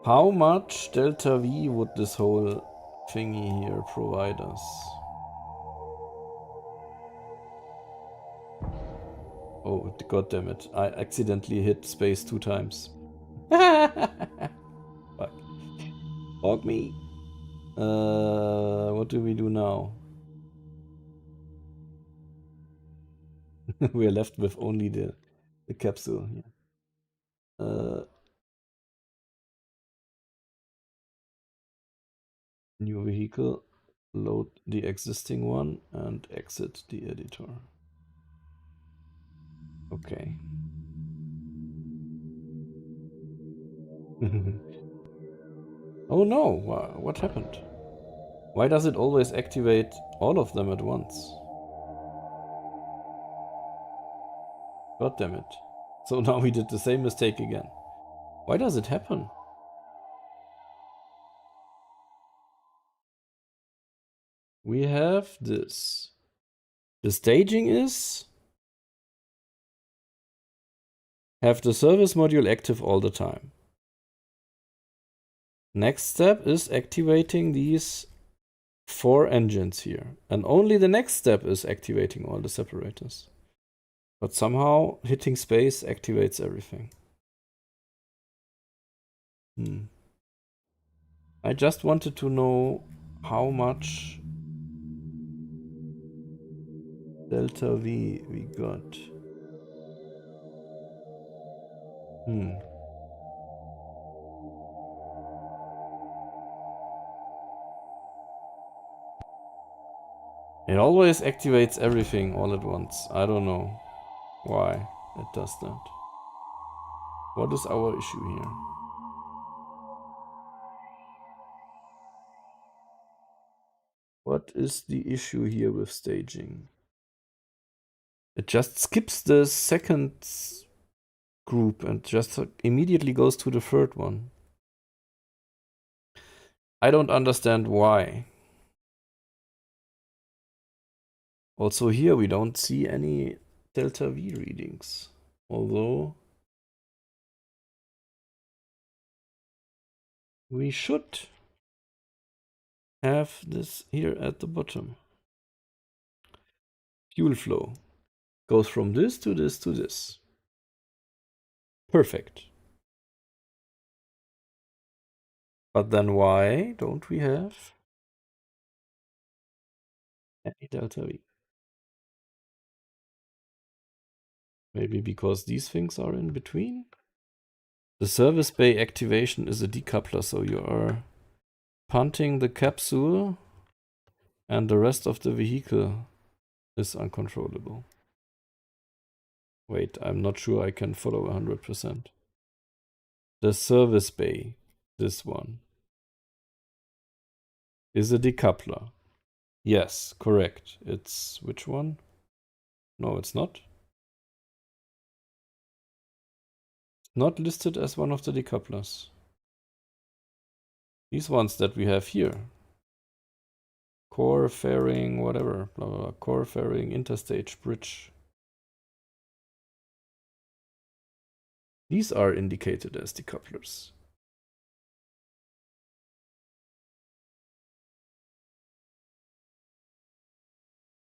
How much delta V would this whole thingy here provide us? Oh, god damn it. I accidentally hit space 2 times. Fuck. Fuck me. What do we do now? We're left with only the capsule here. New vehicle. Load the existing one and exit the editor. Okay. Oh no, what happened? Why does it always activate all of them at once? God damn it. So now we did the same mistake again. Why does it happen? We have this. The staging is have the service module active all the time. Next step is activating these 4 engines here. And only the next step is activating all the separators. But somehow hitting space activates everything. I just wanted to know how much delta V we got. It always activates everything all at once. I don't know why it does that. What is our issue here? What is the issue here with staging? It just skips the second group and just immediately goes to the third one. I don't understand why. Also here we don't see any delta V readings, although we should have this here at the bottom. Fuel flow goes from this to this to this. Perfect. But then why don't we have any delta V? Maybe because these things are in between? The service bay activation is a decoupler, so you are punting the capsule and the rest of the vehicle is uncontrollable. Wait, I'm not sure I can follow 100%. The service bay, this one, is a decoupler. Yes, correct. It's which one? No, it's not. Not listed as one of the decouplers. These ones that we have here. Core fairing, whatever, blah, blah, blah. Core fairing interstage bridge. These are indicated as decouplers.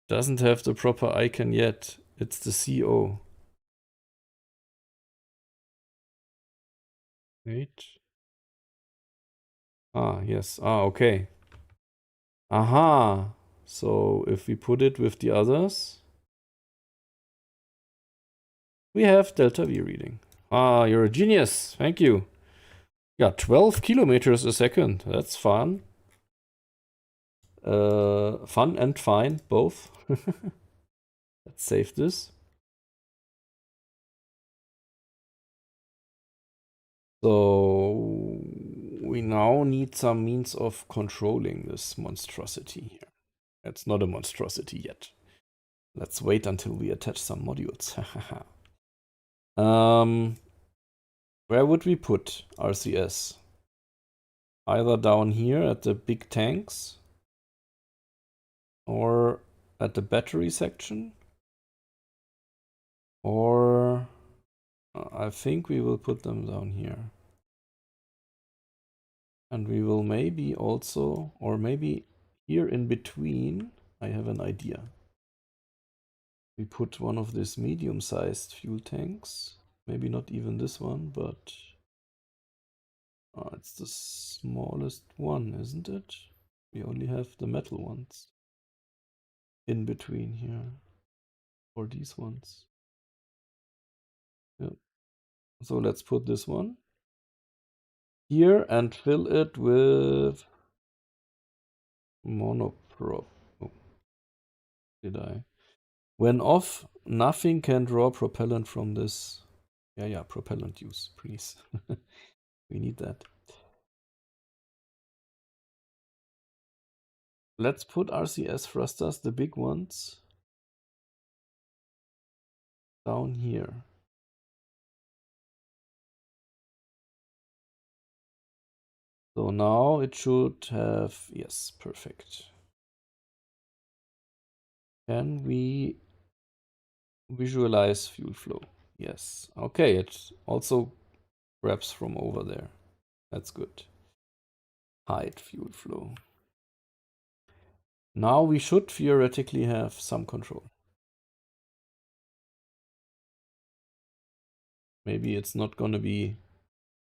Doesn't have the proper icon yet. It's the CO. Wait. Ah, yes. Ah, okay. Aha. So if we put it with the others, we have delta V reading. Ah, you're a genius. Thank you. Yeah, 12 kilometers a second. That's fun. Fun and fine, both. That's Let's save this. So we now need some means of controlling this monstrosity here. It's not a monstrosity yet. Let's wait until we attach some modules. Where would we put RCS? Either down here at the big tanks or at the battery section, or I think we will put them down here. And we will maybe also, or maybe here in between, I have an idea. We put one of these medium-sized fuel tanks. Maybe not even this one, but it's the smallest one, isn't it? We only have the metal ones in between here, or these ones. Yeah. So let's put this one here and fill it with monoprop. Oh, did I? When off, nothing can draw propellant from this. Yeah, propellant use, please. We need that. Let's put RCS thrusters, the big ones, down here. So now it should have, yes, perfect. Can we visualize fuel flow? Yes. Okay, it also grabs from over there. That's good. Hide fuel flow. Now we should theoretically have some control. Maybe it's not going to be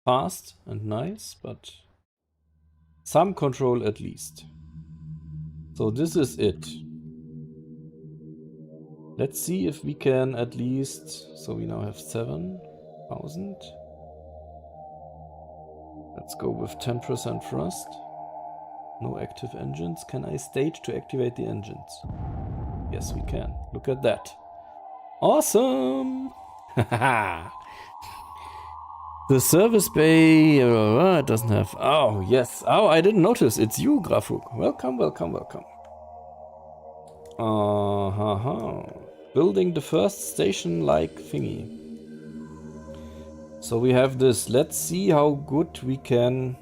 fast and nice, but some control at least. So this is it. Let's see if we can at least, so we now have 7,000. Let's go with 10% thrust. No active engines. Can I stage to activate the engines? Yes, we can. Look at that. Awesome! The service bay, it doesn't have, oh yes, oh I didn't notice, it's you Grafuk. Welcome, welcome, welcome. Building the first station-like thingy. So we have this, let's see how good we can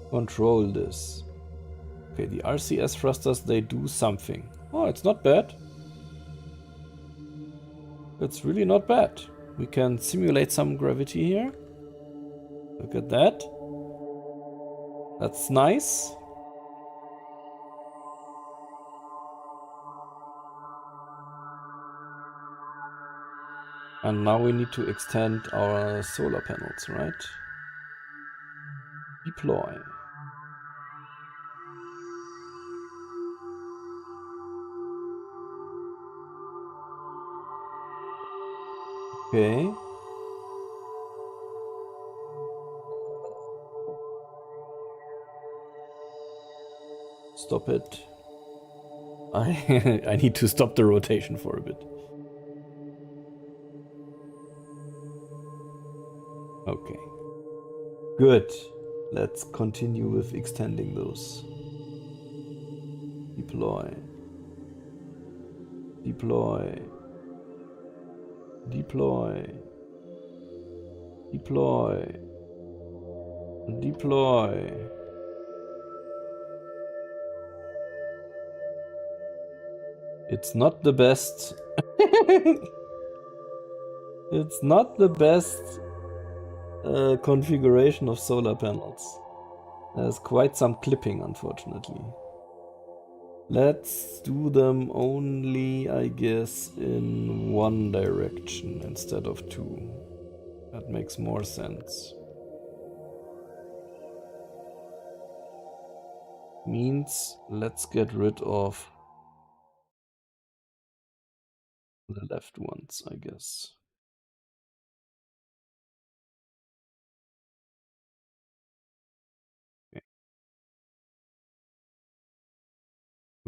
control this. Okay, the RCS thrusters, they do something. Oh, it's not bad. It's really not bad. We can simulate some gravity here. Look at that. That's nice. And now we need to extend our solar panels, right? Deploy. Okay. Stop it. I need to stop the rotation for a bit. Okay. Good. Let's continue with extending those. Deploy. Deploy. Deploy. Deploy. Deploy. It's not the best. It's not the best configuration of solar panels. There's quite some clipping, unfortunately. Let's do them only, I guess, in one direction instead of two. That makes more sense. Means let's get rid of the left ones, I guess. Okay.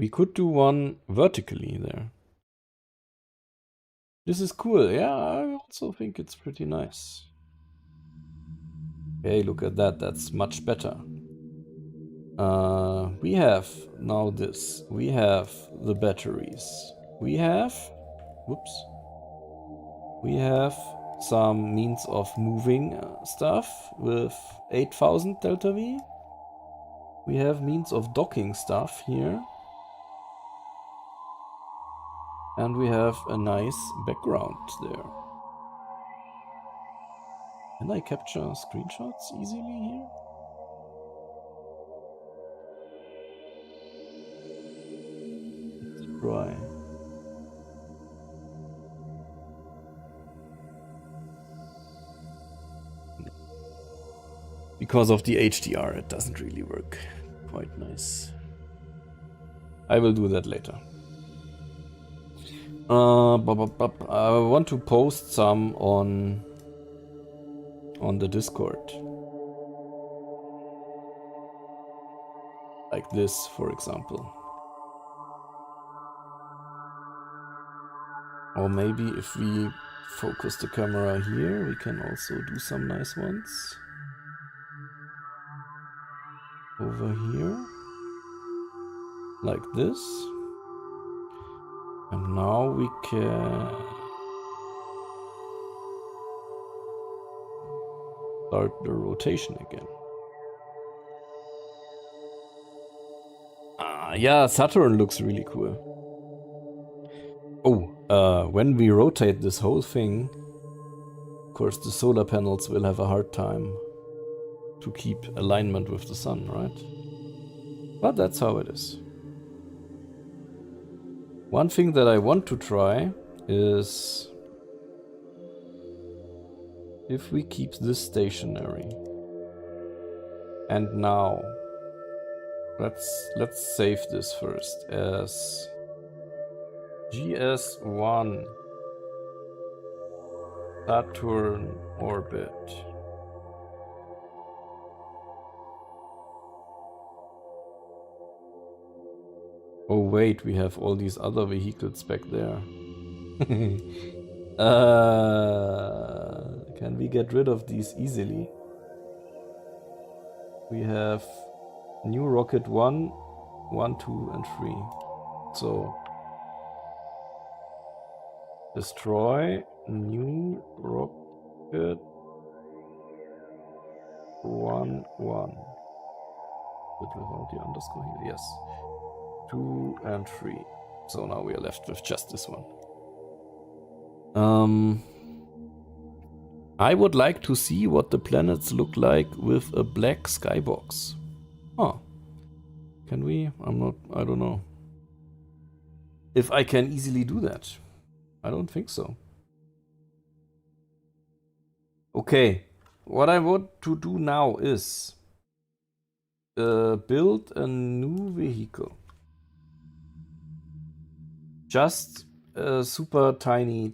We could do one vertically there. This is cool. Yeah, I also think it's pretty nice. Hey, look at that. That's much better. We have now this. We have the batteries. We have... Whoops. We have some means of moving stuff with 8000 delta V. We have means of docking stuff here. And we have a nice background there. Can I capture screenshots easily here? Let's try. Because of the HDR, it doesn't really work quite nice. I will do that later. I want to post some on the Discord. Like this, for example. Or maybe if we focus the camera here, we can also do some nice ones. Over here. Like this. And now we can start the rotation again. Yeah, Saturn looks really cool. Oh, when we rotate this whole thing, of course the solar panels will have a hard time to keep alignment with the sun, right? But that's how it is. One thing that I want to try is if we keep this stationary. And now let's save this first as GS1 Saturn orbit. Oh wait, we have all these other vehicles back there. Can we get rid of these easily? We have new rocket 1, 1, 2, and 3. So destroy new rocket 1, 1. But without the underscore here, yes. 2 and 3. So now we are left with just this one. I would like to see what the planets look like with a black skybox. Huh. Can we? I don't know. If I can easily do that. I don't think so. Okay. What I want to do now is build a new vehicle. Just a super tiny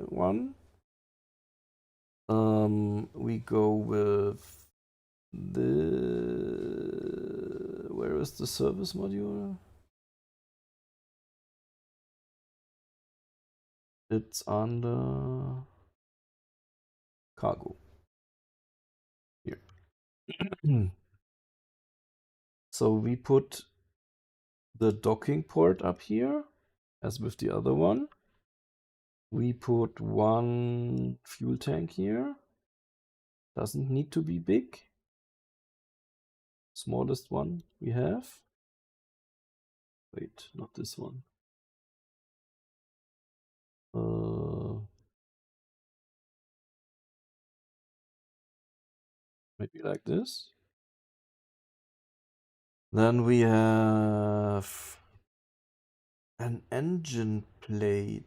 one. We go with where is the service module? It's under cargo. Here. So we put the docking port up here, as with the other one. We put one fuel tank here. Doesn't need to be big. Smallest one we have. Wait, not this one. Maybe like this. Then we have an engine plate.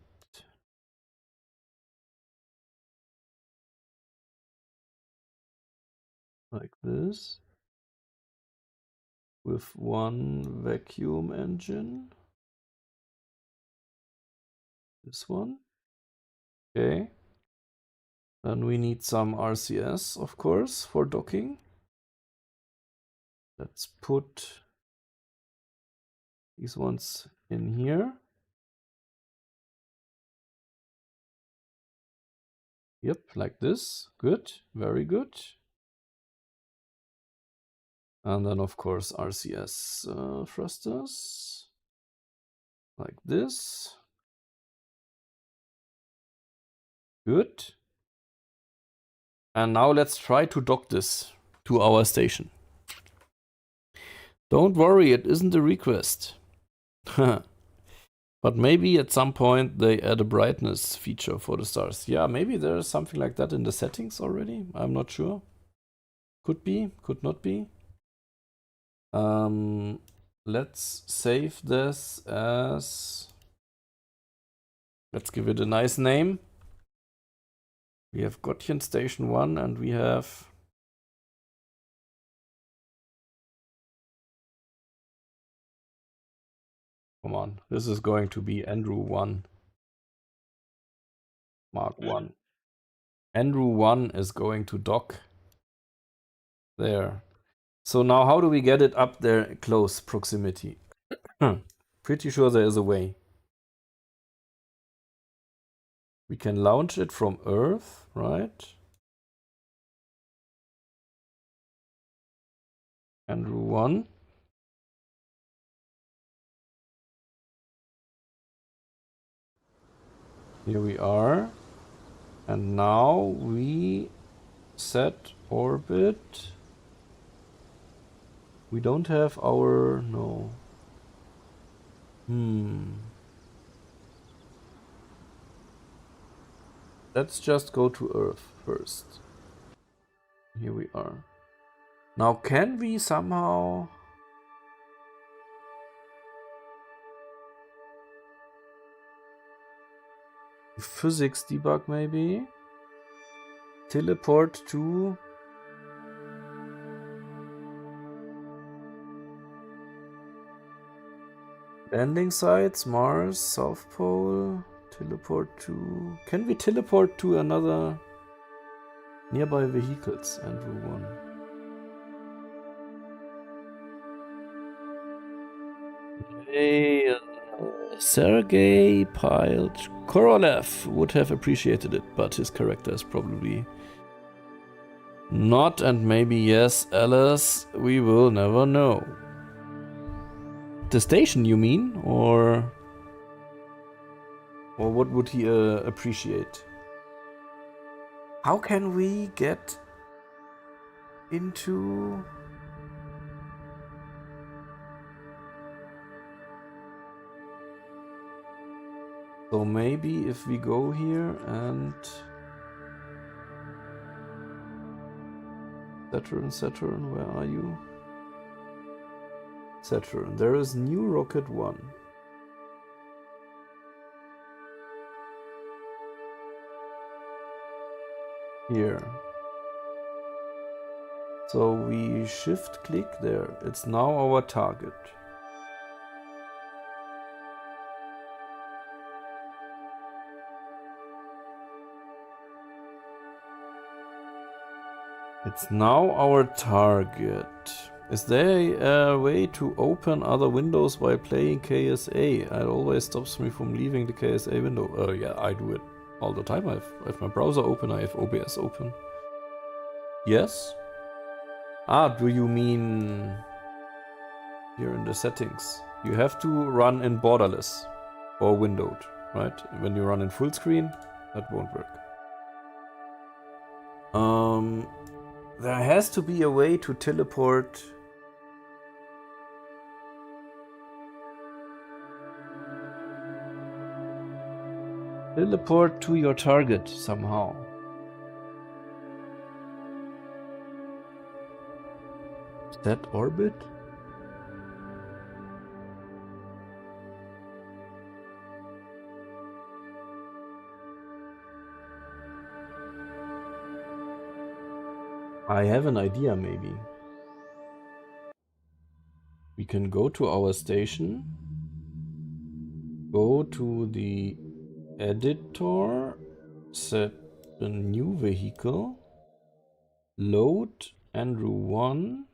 Like this. With one vacuum engine. This one. Okay. Then we need some RCS, of course, for docking. Let's put These ones in here. Yep, like this. Good, very good. And then, of course, RCS thrusters. Like this. Good. And now let's try to dock this to our station. Don't worry, it isn't a request. But maybe at some point they add a brightness feature for the stars. Yeah, maybe there is something like that in the settings already. I'm not sure. Could be, could not be. Let's save this as... Let's give it a nice name. We have Ktten Station 1 and we have... Come on, this is going to be Andrew 1. Mark 1. Andrew 1 is going to dock there. So now how do we get it up there close proximity? Pretty sure there is a way. We can launch it from Earth, right? Andrew 1. Here we are. And now we set orbit. We don't have our... no. Let's just go to Earth first. Here we are. Now can we somehow... physics debug maybe? Teleport to... landing sites, Mars, South Pole, teleport to... Can we teleport to another nearby vehicles? Andrew 1. Sergei Pilch Korolev would have appreciated it, but his character is probably not, and maybe yes, Alice, we will never know. The station, you mean? Or what would he appreciate? How can we get into... So maybe if we go here and... Saturn, where are you? Saturn, there is new rocket 1. Here. So we shift click there. It's now our target. It's now our target. Is there a way to open other windows while playing KSA? It always stops me from leaving the KSA window. Yeah, I do it all the time. I have my browser open, I have OBS open. Yes? Ah, do you mean here in the settings? You have to run in borderless or windowed, right? When you run in full screen, that won't work. There has to be a way to teleport. Teleport to your target somehow. Set orbit? I have an idea, maybe. We can go to our station, go to the editor, set a new vehicle, load Andrew 1,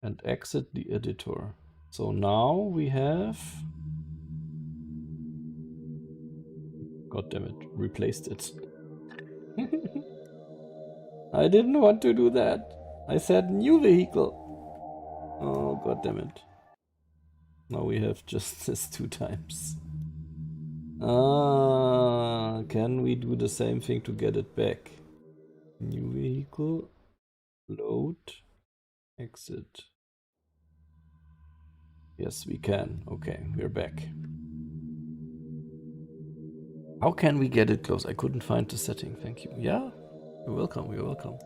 and exit the editor. So now we have... God damn it, replaced it. I didn't want to do that. I said new vehicle. Oh, god damn it. Now we have just this 2 times. Can we do the same thing to get it back? New vehicle, load, exit. Yes, we can. Okay, we're back. How can we get it close? I couldn't find the setting, thank you. Yeah, you're welcome, you're welcome.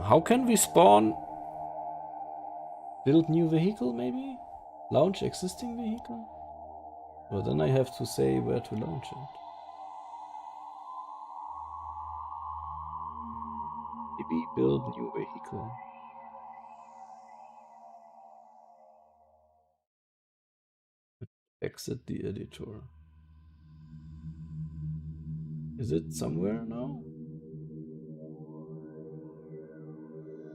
How can we spawn? Build new vehicle, maybe? Launch existing vehicle? Well, then I have to say where to launch it. Maybe build new vehicle. Exit the editor. Is it somewhere now?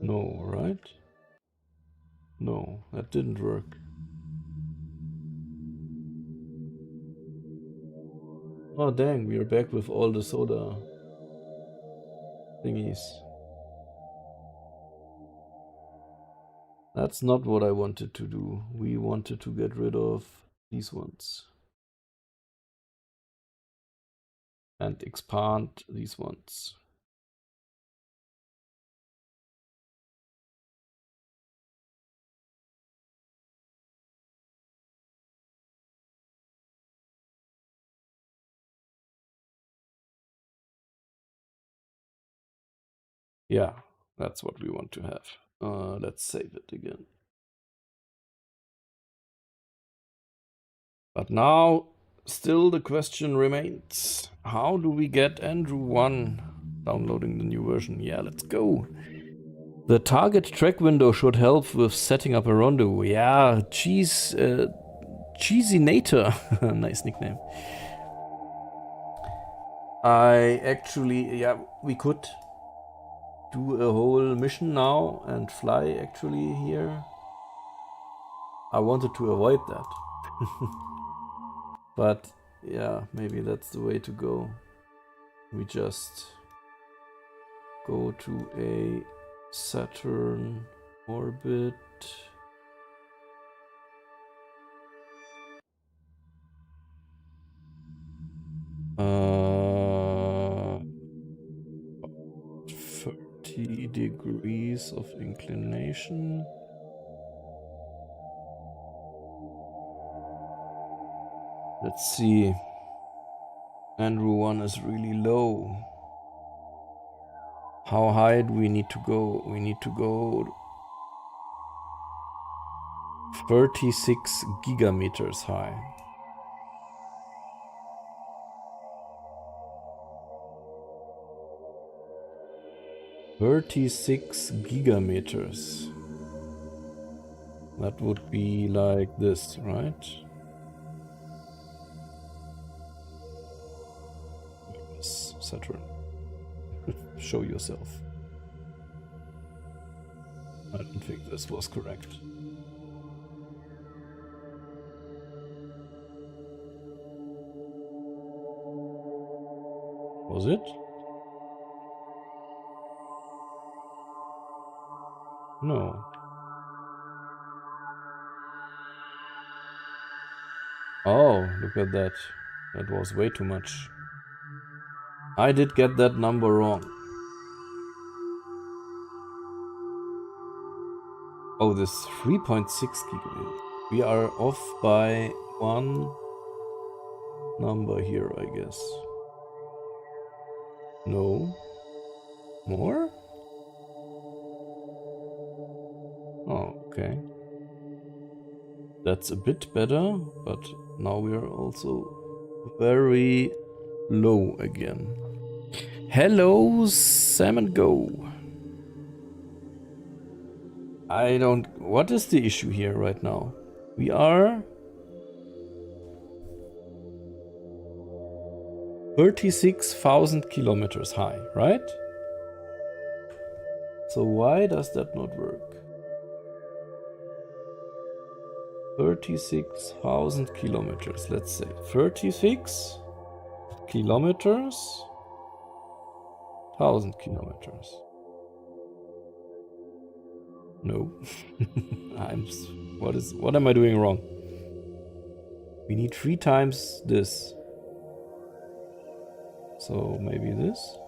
No, right? No, that didn't work. Oh dang, we are back with all the soda thingies. That's not what I wanted to do. We wanted to get rid of these ones. And expand these ones. Yeah, that's what we want to have. Let's save it again. But now, still the question remains. How do we get Andrew 1 downloading the new version? Yeah, let's go. The target track window should help with setting up a rondo. Yeah, Cheesy-nator. Nice nickname. I actually, yeah, we could do a whole mission now and fly actually here. I wanted to avoid that. But yeah, maybe that's the way to go. We just go to a Saturn orbit. Uh, 30 degrees of inclination. Let's see. Andrew 1 is really low. How high do we need to go? We need to go 36 gigameters high. "36 gigameters." That would be like this, right? Yes, Saturn. Show yourself. I don't think this was correct. Was it? No. Oh, look at that. That was way too much. I did get that number wrong. Oh, this 3.6 gigabytes. We are off by one number here, I guess. No. More? Oh, okay. That's a bit better, but now we are also very low again. Hello, Salmon Go. I don't... What is the issue here right now? We are 36,000 kilometers high, right? So why does that not work? 36,000 kilometers, let's say. 36 kilometers, 1,000 kilometers. No. What am I doing wrong? We need 3 times this. So maybe this?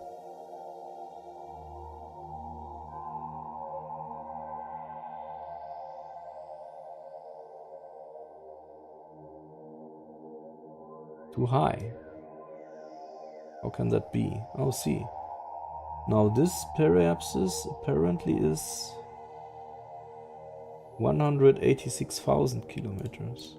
Too high. How can that be? Oh, see. Now this periapsis apparently is 186,000 kilometers.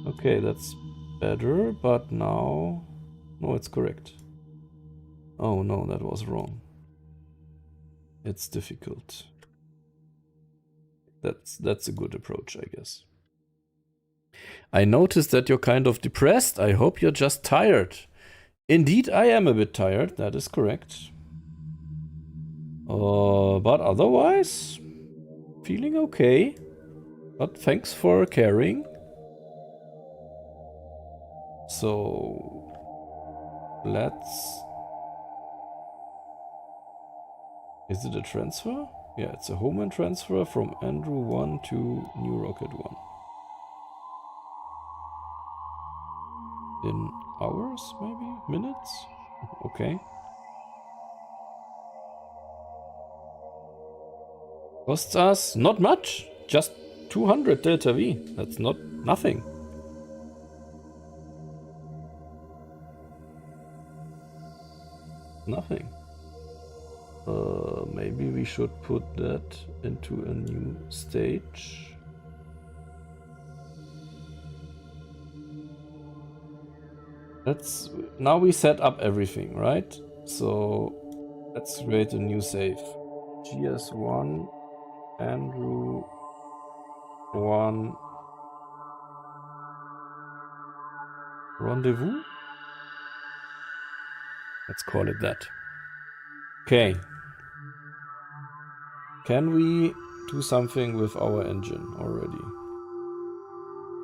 Okay, that's better, but now... No, it's correct. Oh no, that was wrong. It's difficult. That's a good approach, I guess. I noticed that you're kind of depressed. I hope you're just tired. Indeed, I am a bit tired. That is correct. But otherwise, feeling okay. But thanks for caring. So, let's... Is it a transfer? Yeah, it's a home and transfer from Andrew 1 to New Rocket 1. In hours, maybe? Minutes? Okay. Costs us not much, just 200 delta V. That's nothing. Nothing. Maybe we should put that into a new stage. Now we set up everything, right? So let's create a new save. GS1 Andrew 1 rendezvous? Let's call it that. Okay. Can we do something with our engine already?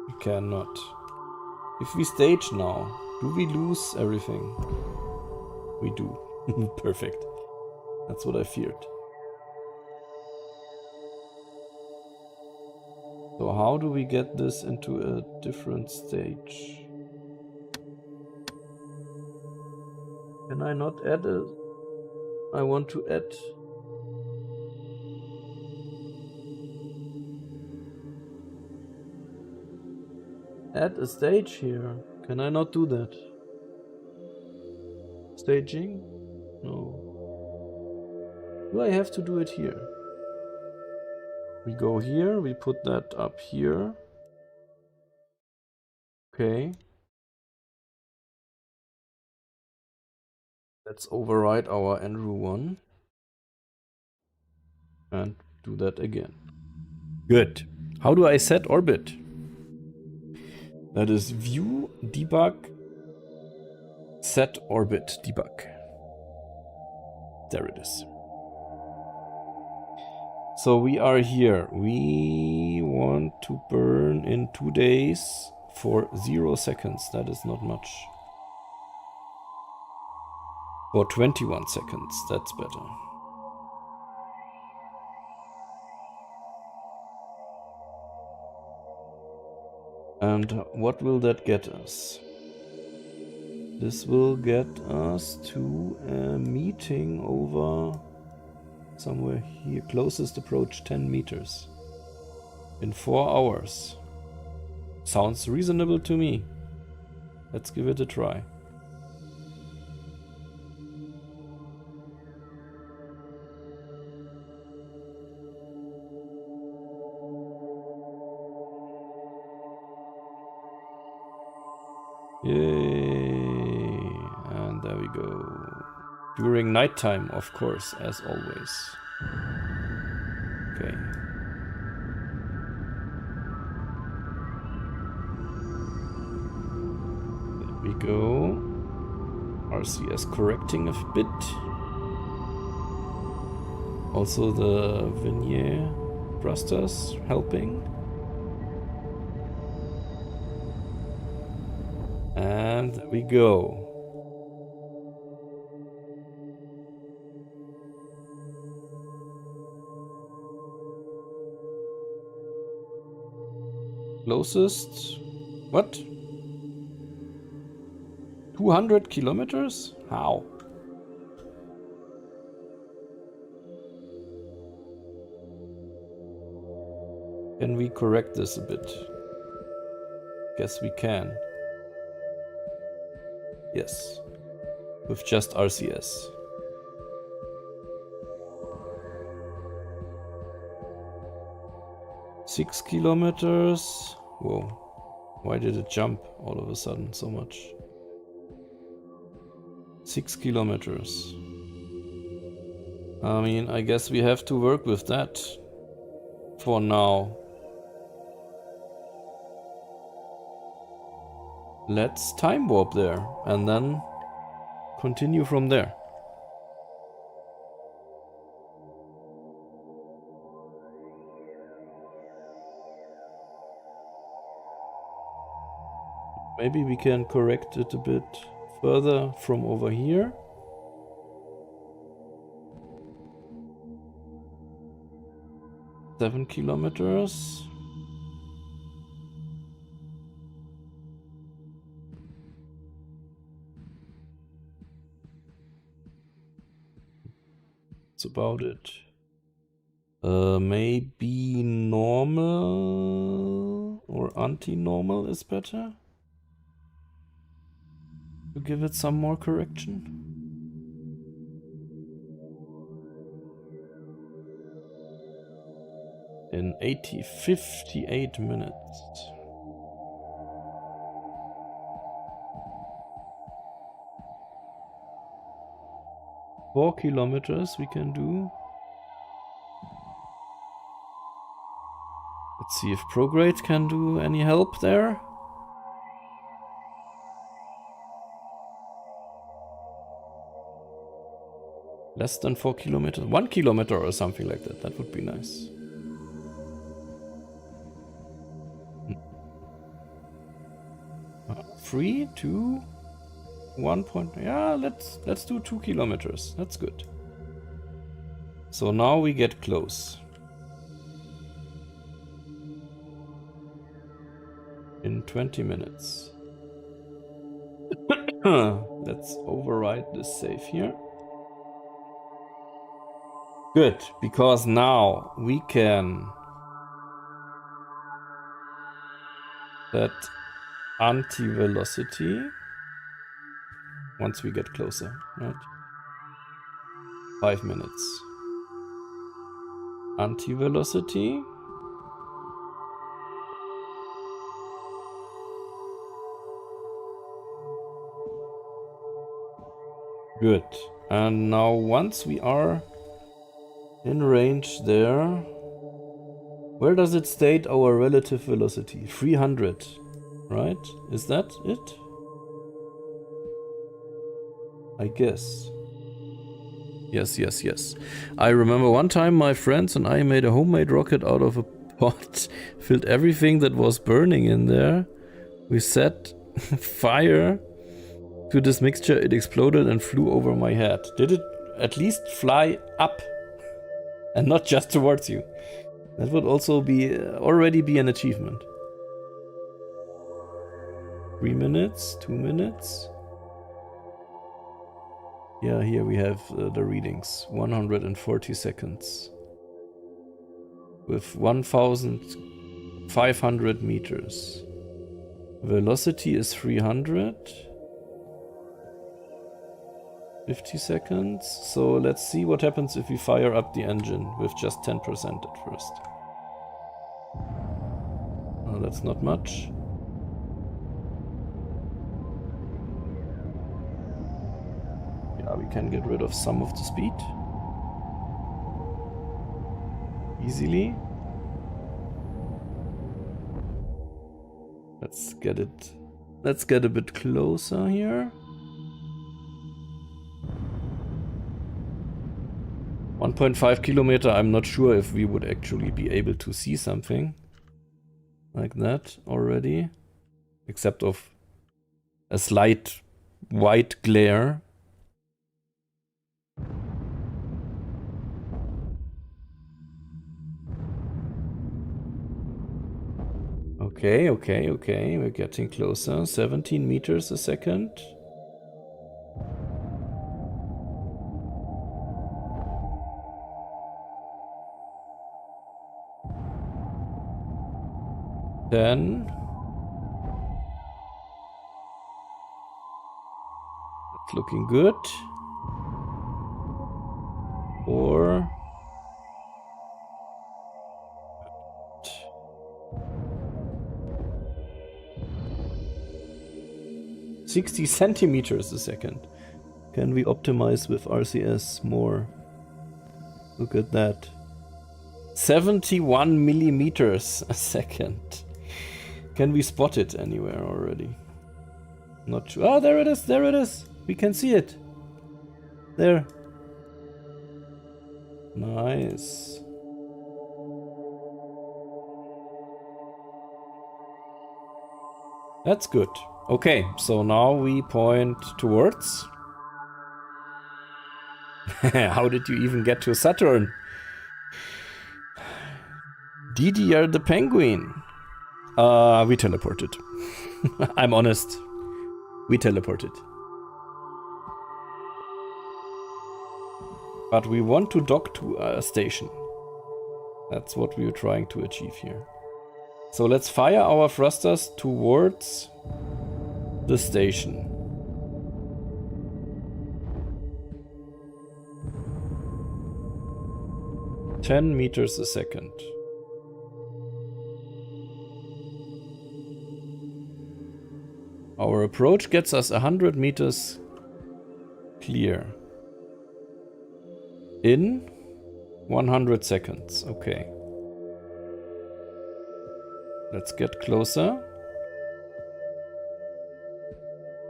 We cannot. If we stage now, do we lose everything? We do. Perfect. That's what I feared. So how do we get this into a different stage? Can I not add a... I want to add... Add a stage here. Can I not do that? Staging? No. Do I have to do it here? We go here, we put that up here. Okay. Let's override our Andrew 1. And do that again. Good. How do I set orbit? That is view, debug, set orbit, debug. There it is. So we are here. We want to burn in 2 days for 0 seconds. That is not much. For 21 seconds. That's better. And what will that get us? This will get us to a meeting over somewhere here. Closest approach 10 meters. In 4 hours. Sounds reasonable to me. Let's give it a try. Yay! And there we go. During nighttime, of course, as always. Okay. There we go. RCS correcting a bit. Also the Vernier thrusters helping. And there we go. Closest. What? 200 kilometers? How? Can we correct this a bit? Guess we can. Yes. With just RCS. Six kilometers. Whoa. Why did it jump all of a sudden so much? 6 kilometers. I mean, I guess we have to work with that for now. Let's time warp there and then continue from there. Maybe we can correct it a bit further from over here. Seven kilometers. That's about it. Maybe normal or anti-normal is better. To give it some more correction. In 58 minutes. Four kilometers we can do. Let's see if Prograde can do any help there. Less than 4 kilometers. 1 kilometer or something like that. That would be nice. Three, 2, 1 point. Yeah, let's do 2 kilometers. That's good. So now we get close. In 20 minutes. Let's override this save here. Good, because now we can set anti-velocity once we get closer, right? 5 minutes. Anti-velocity. Good. And now once we are in range there, where does it state our relative velocity? 300, right? Is that it? I guess. Yes. I remember one time my friends and I made a homemade rocket out of a pot, filled everything that was burning in there. We set fire to this mixture, it exploded and flew over my head. Did it at least fly up and not just towards you? That would also be already be an achievement. 3 minutes, 2 minutes. Yeah, here we have the readings. 140 seconds. With 1,500 meters. Velocity is 300. 50 seconds. So let's see what happens if we fire up the engine with just 10% at first. Oh, that's not much. Yeah, we can get rid of some of the speed. Easily. Let's get a bit closer here. 1.5 kilometer, I'm not sure if we would actually be able to see something like that already, except of a slight white glare. Okay, we're getting closer. 17 meters a second. Then it's looking good. 4. 60 centimeters a second. Can we optimize with RCS more? Look at that. 71 millimeters a second. Can we spot it anywhere already? Not sure. Oh, there it is, there it is. We can see it. There. Nice. That's good. Okay, so now we point towards. How did you even get to Saturn? Didier the Penguin. We teleported. I'm honest. We teleported. But we want to dock to a station. That's what we are trying to achieve here. So let's fire our thrusters towards the station. "10 meters a second. Our approach gets us 100 meters clear. In 100 seconds. Okay. Let's get closer.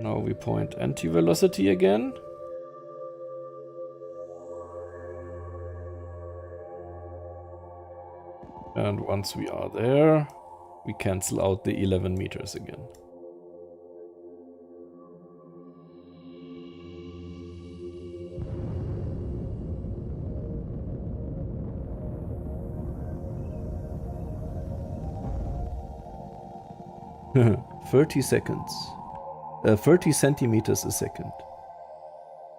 Now we point anti-velocity again. And once we are there, we cancel out the 11 meters again. "30 seconds. 30 centimeters a second.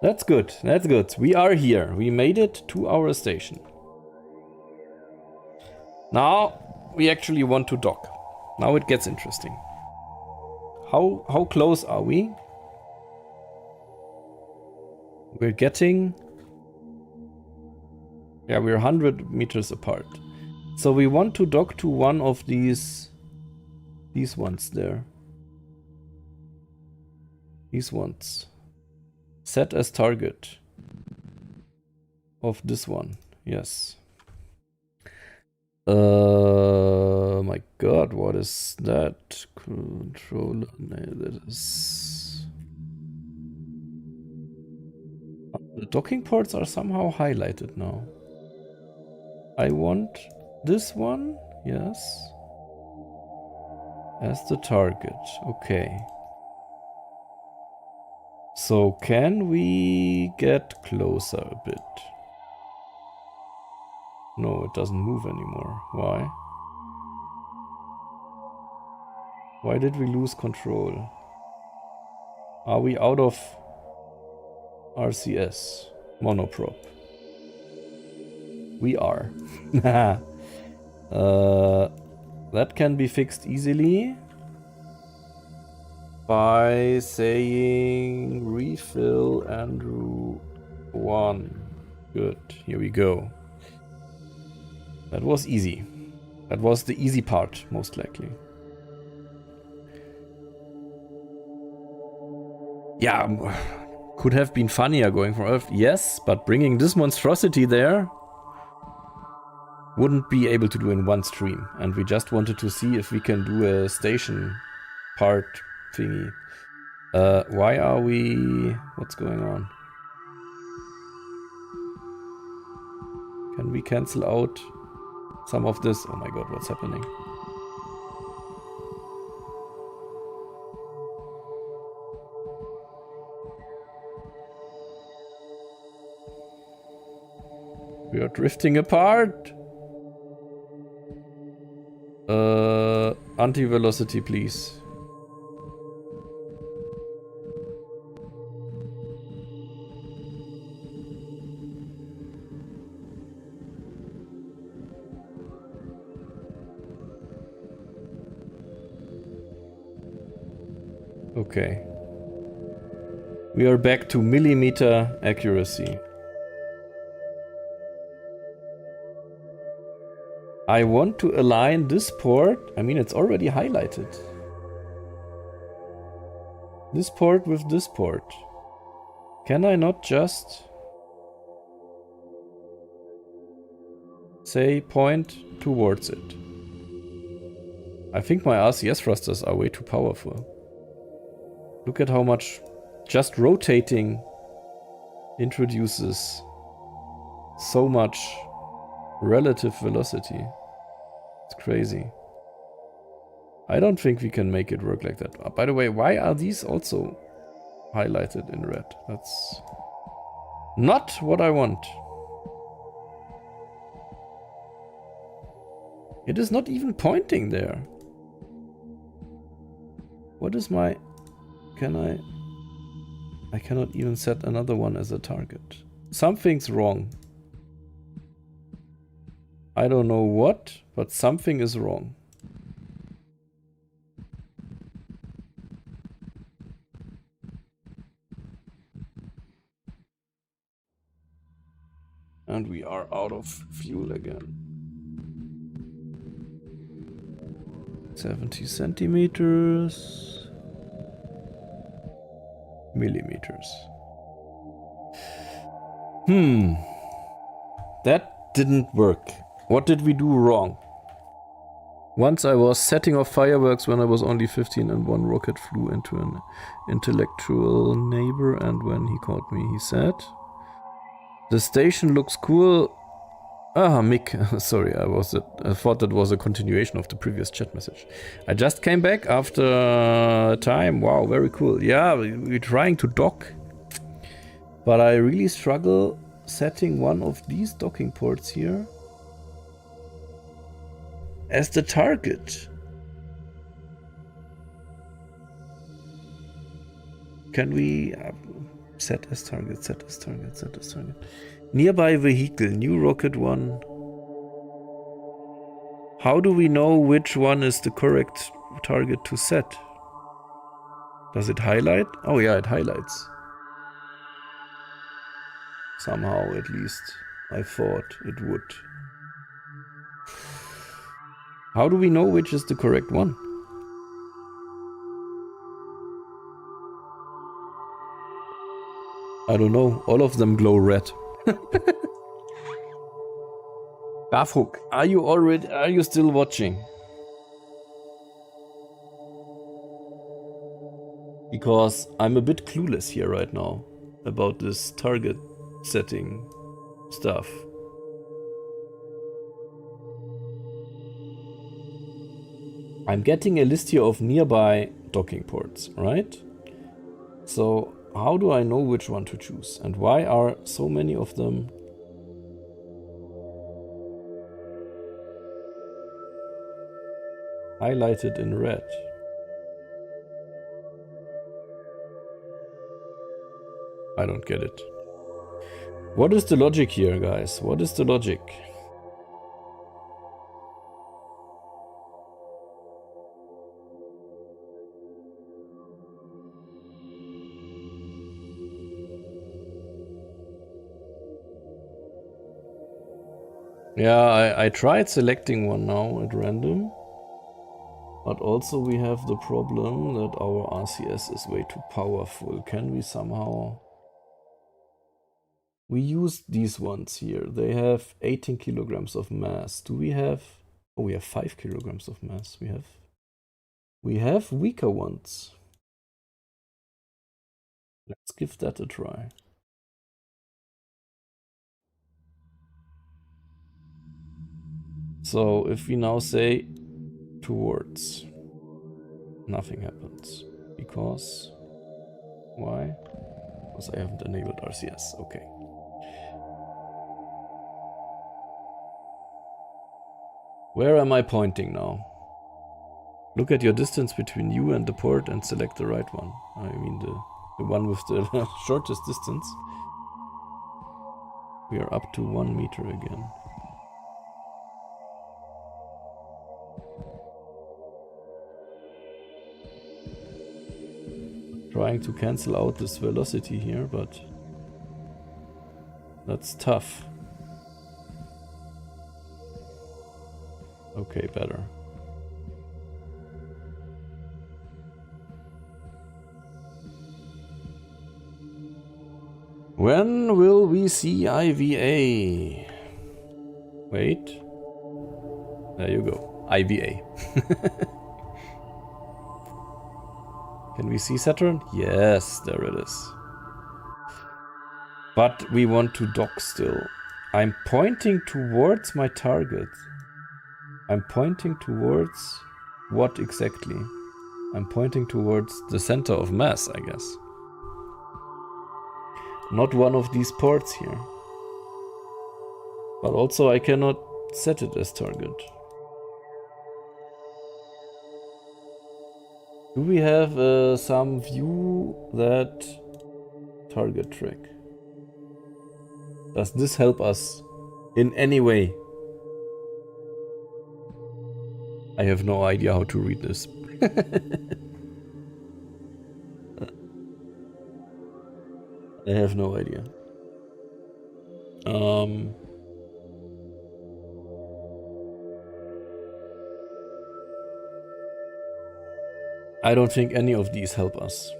That's good, that's good. We are here. We made it to our station. Now we actually want to dock. Now it gets interesting. How close are we? We're getting... Yeah, we're 100 meters apart. So we want to dock to one of these ones there. These ones. Set as target of this one. Yes. My god, what is that? Controller. No, that is... The docking ports are somehow highlighted now. I want this one. Yes. As the target. Okay. So can we get closer a bit? No, it doesn't move anymore. Why? Why did we lose control? Are we out of RCS? Monoprop. We are. That can be fixed easily by saying refill Andrew 1. Good, here we go. That was easy. That was the easy part, most likely. Yeah, could have been funnier going from Earth, yes, but bringing this monstrosity there wouldn't be able to do in one stream. And we just wanted to see if we can do a station part thingy. Why are we... What's going on? Can we cancel out some of this? Oh my god, what's happening? We are drifting apart. Anti-velocity, please. Okay. We are back to millimeter accuracy. I want to align this port. I mean, it's already highlighted. This port with this port. Can I not just say point towards it? I think my RCS thrusters are way too powerful. Look at how much just rotating introduces so much relative velocity. It's crazy. I don't think we can make it work like that. By the way, why are these also highlighted in red? That's not what I want. It is not even pointing there. What is my... I cannot even set another one as a target. Something's wrong. I don't know what, but something is wrong. And we are out of fuel again. 70 centimeters. Millimeters. That didn't work. What did we do wrong? Once I was setting off fireworks when I was only 15 and one rocket flew into an intellectual neighbor, and when he caught me he said, "The station looks cool." Ah, Mick. Sorry, I thought that was a continuation of the previous chat message. I just came back after time. Wow, very cool. Yeah, we're trying to dock. But I really struggle setting one of these docking ports here as the target. Can we set as target, set as target, set as target. Nearby vehicle, new rocket one. How do we know which one is the correct target to set? Does it highlight? Oh yeah, it highlights. Somehow, at least. I thought it would. How do we know which is the correct one? I don't know. All of them glow red. Bafhook, are you still watching? Because I'm a bit clueless here right now about this target setting stuff. I'm getting a list here of nearby docking ports, right? So how do I know which one to choose? And why are so many of them highlighted in red? I don't get it. What is the logic here, guys? What is the logic? Yeah, I tried selecting one now at random. But also we have the problem that our RCS is way too powerful. Can we somehow... We use these ones here. They have 18 kilograms of mass. Do we have... Oh, we have 5 kilograms of mass. We have weaker ones. Let's give that a try. So if we now say towards, nothing happens. Because, why? Because I haven't enabled RCS, okay. Where am I pointing now? Look at your distance between you and the port and select the right one. I mean the one with the shortest distance. We are up to 1 meter again. Trying to cancel out this velocity here, but that's tough. Okay, better. When will we see IVA? Wait. There you go. IVA. Can we see Saturn? Yes, there it is. But we want to dock still. I'm pointing towards my target. I'm pointing towards what exactly? I'm pointing towards the center of mass, I guess. Not one of these ports here. But also I cannot set it as target. Do we have some view that target track? Does this help us in any way? I have no idea how to read this. I have no idea. I don't think any of these help us.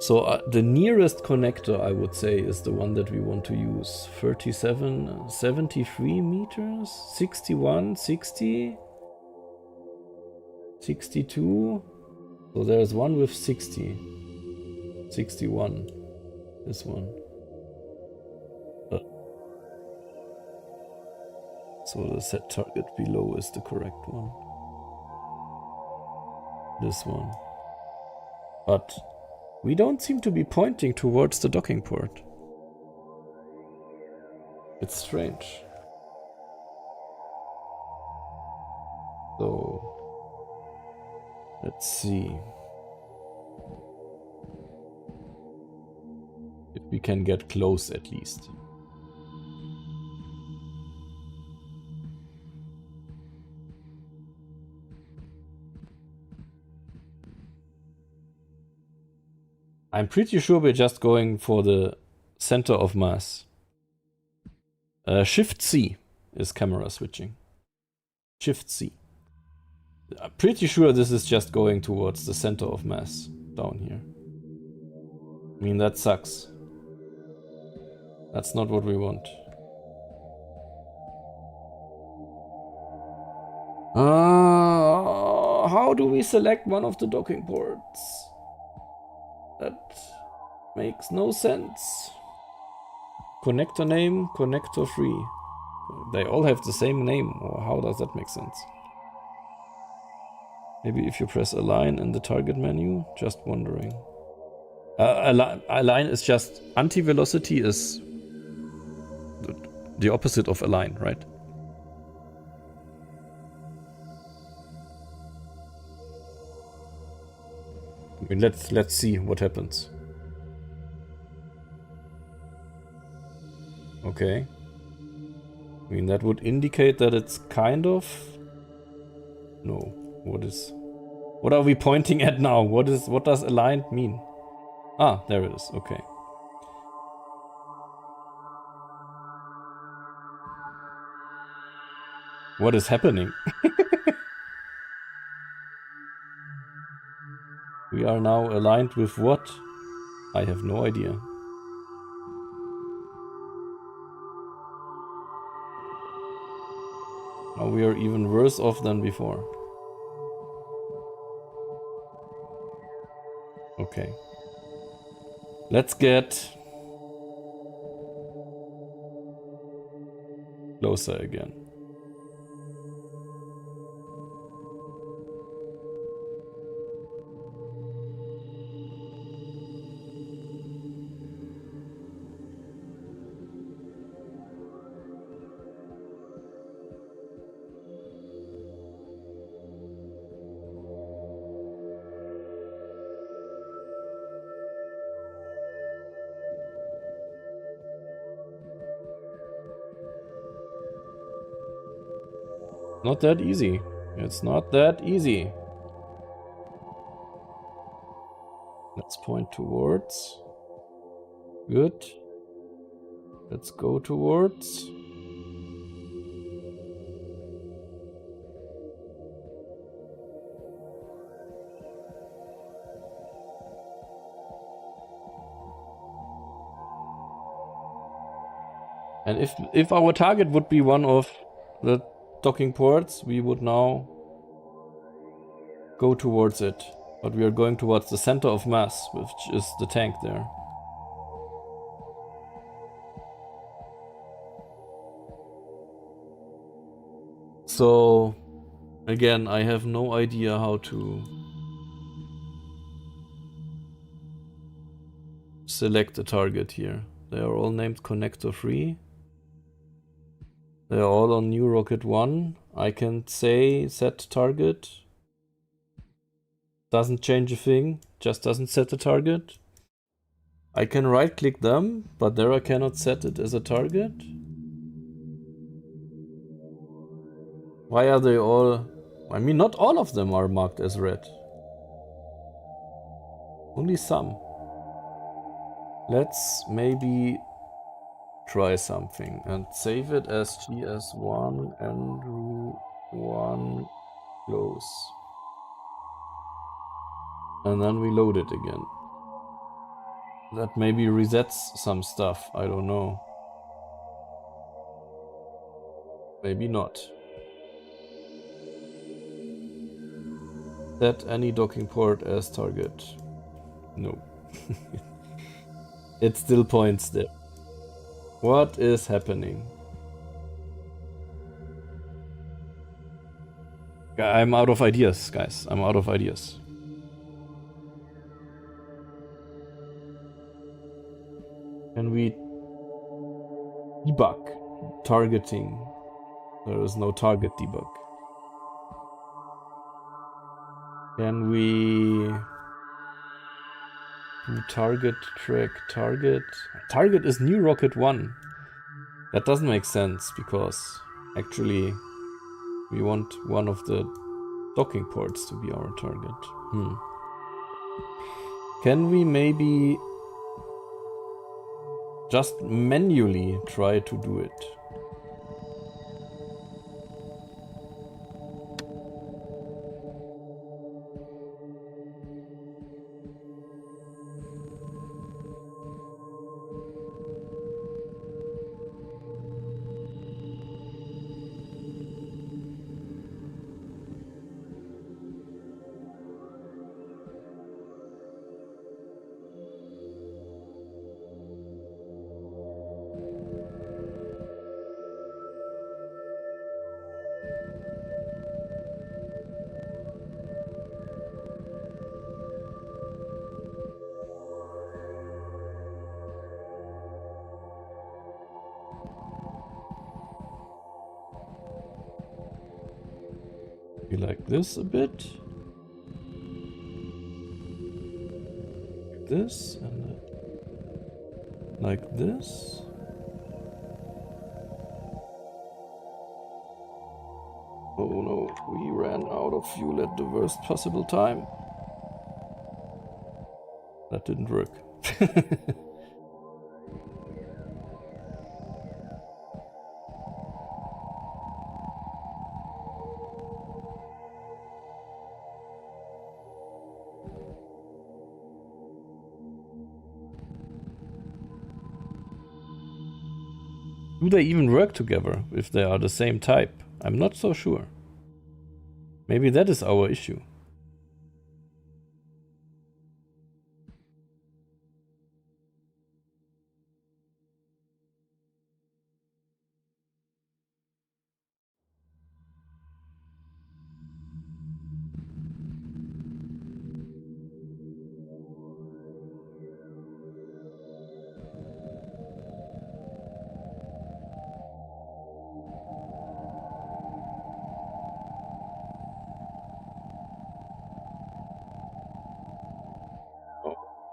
So the nearest connector, I would say, is the one that we want to use. 37, 73 meters, 61, 60, 62. So there's one with 60, 61, this one. So the set target below is the correct one. This one. But we don't seem to be pointing towards the docking port. It's strange. So let's see if we can get close at least. I'm pretty sure we're just going for the center of mass. Shift C is camera switching. Shift C. I'm pretty sure this is just going towards the center of mass down here. I mean, that sucks. That's not what we want. How do we select one of the docking ports? That makes no sense. Connector name, connector free. They all have the same name, or how does that make sense? Maybe if you press align in the target menu, just wondering. Align is just, anti-velocity is the opposite of align, right? I mean, let's see what happens. Okay. I mean, that would indicate that it's kind of... No. What are we pointing at now? What does aligned mean? Ah, there it is. Okay. What is happening? We are now aligned with what? I have no idea. Now we are even worse off than before. Okay. Let's get Closer again. Not that easy. It's not that easy. Let's point towards. Good. Let's go towards. And if our target would be one of the docking ports, we would now go towards it. But we are going towards the center of mass, which is the tank there. So, again, I have no idea how to select a target here. They are all named Connector 3. They are all on New Rocket 1. I can say set target. Doesn't change a thing, just doesn't set the target. I can right click them, but there I cannot set it as a target. Why are they all... I mean, not all of them are marked as red. Only some. Let's maybe try something and save it as GS1 and 1 close. And then we load it again. That maybe resets some stuff, I don't know. Maybe not. Set any docking port as target. No. It still points there. What is happening? I'm out of ideas, guys. I'm out of ideas. Can we debug targeting? There is no target debug. Can we do target track target? Target is New Rocket 1. That doesn't make sense because actually we want one of the docking ports to be our target. Can we maybe just manually try to do it? Be like this a bit. This and like this. Oh no, we ran out of fuel at the worst possible time. That didn't work. Do they even work together if they are the same type? I'm not so sure. Maybe that is our issue.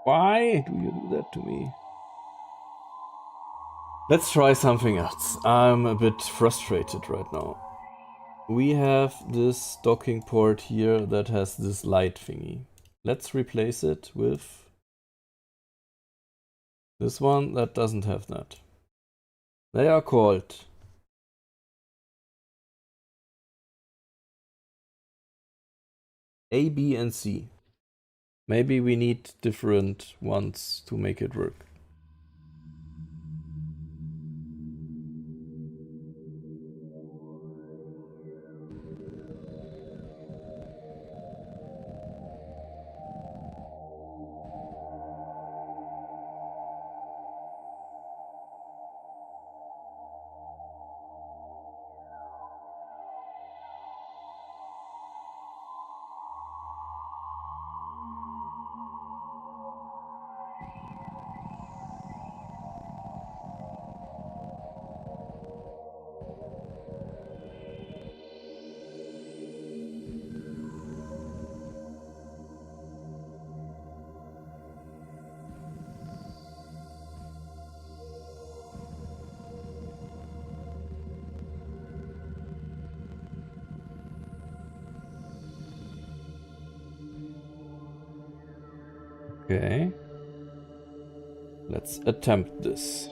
Why do you do that to me? Let's try something else. I'm a bit frustrated right now. We have this docking port here that has this light thingy. Let's replace it with this one that doesn't have that. They are called A, B, and C. Maybe we need different ones to make it work. Okay. Let's attempt this.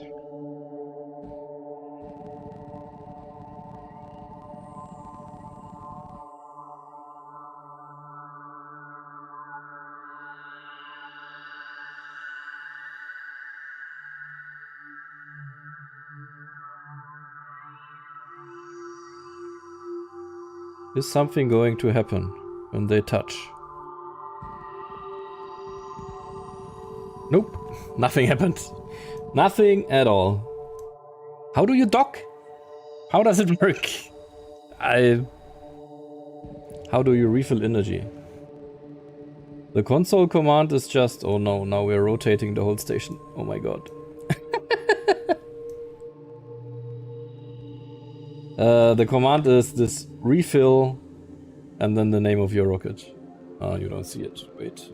Is something going to happen when they touch? Nope, nothing happened. Nothing at all. How do you dock? How does it work? How do you refill energy? The console command is just... Oh no, now we're rotating the whole station. Oh my god. The command is this refill and then the name of your rocket. You don't see it. Wait.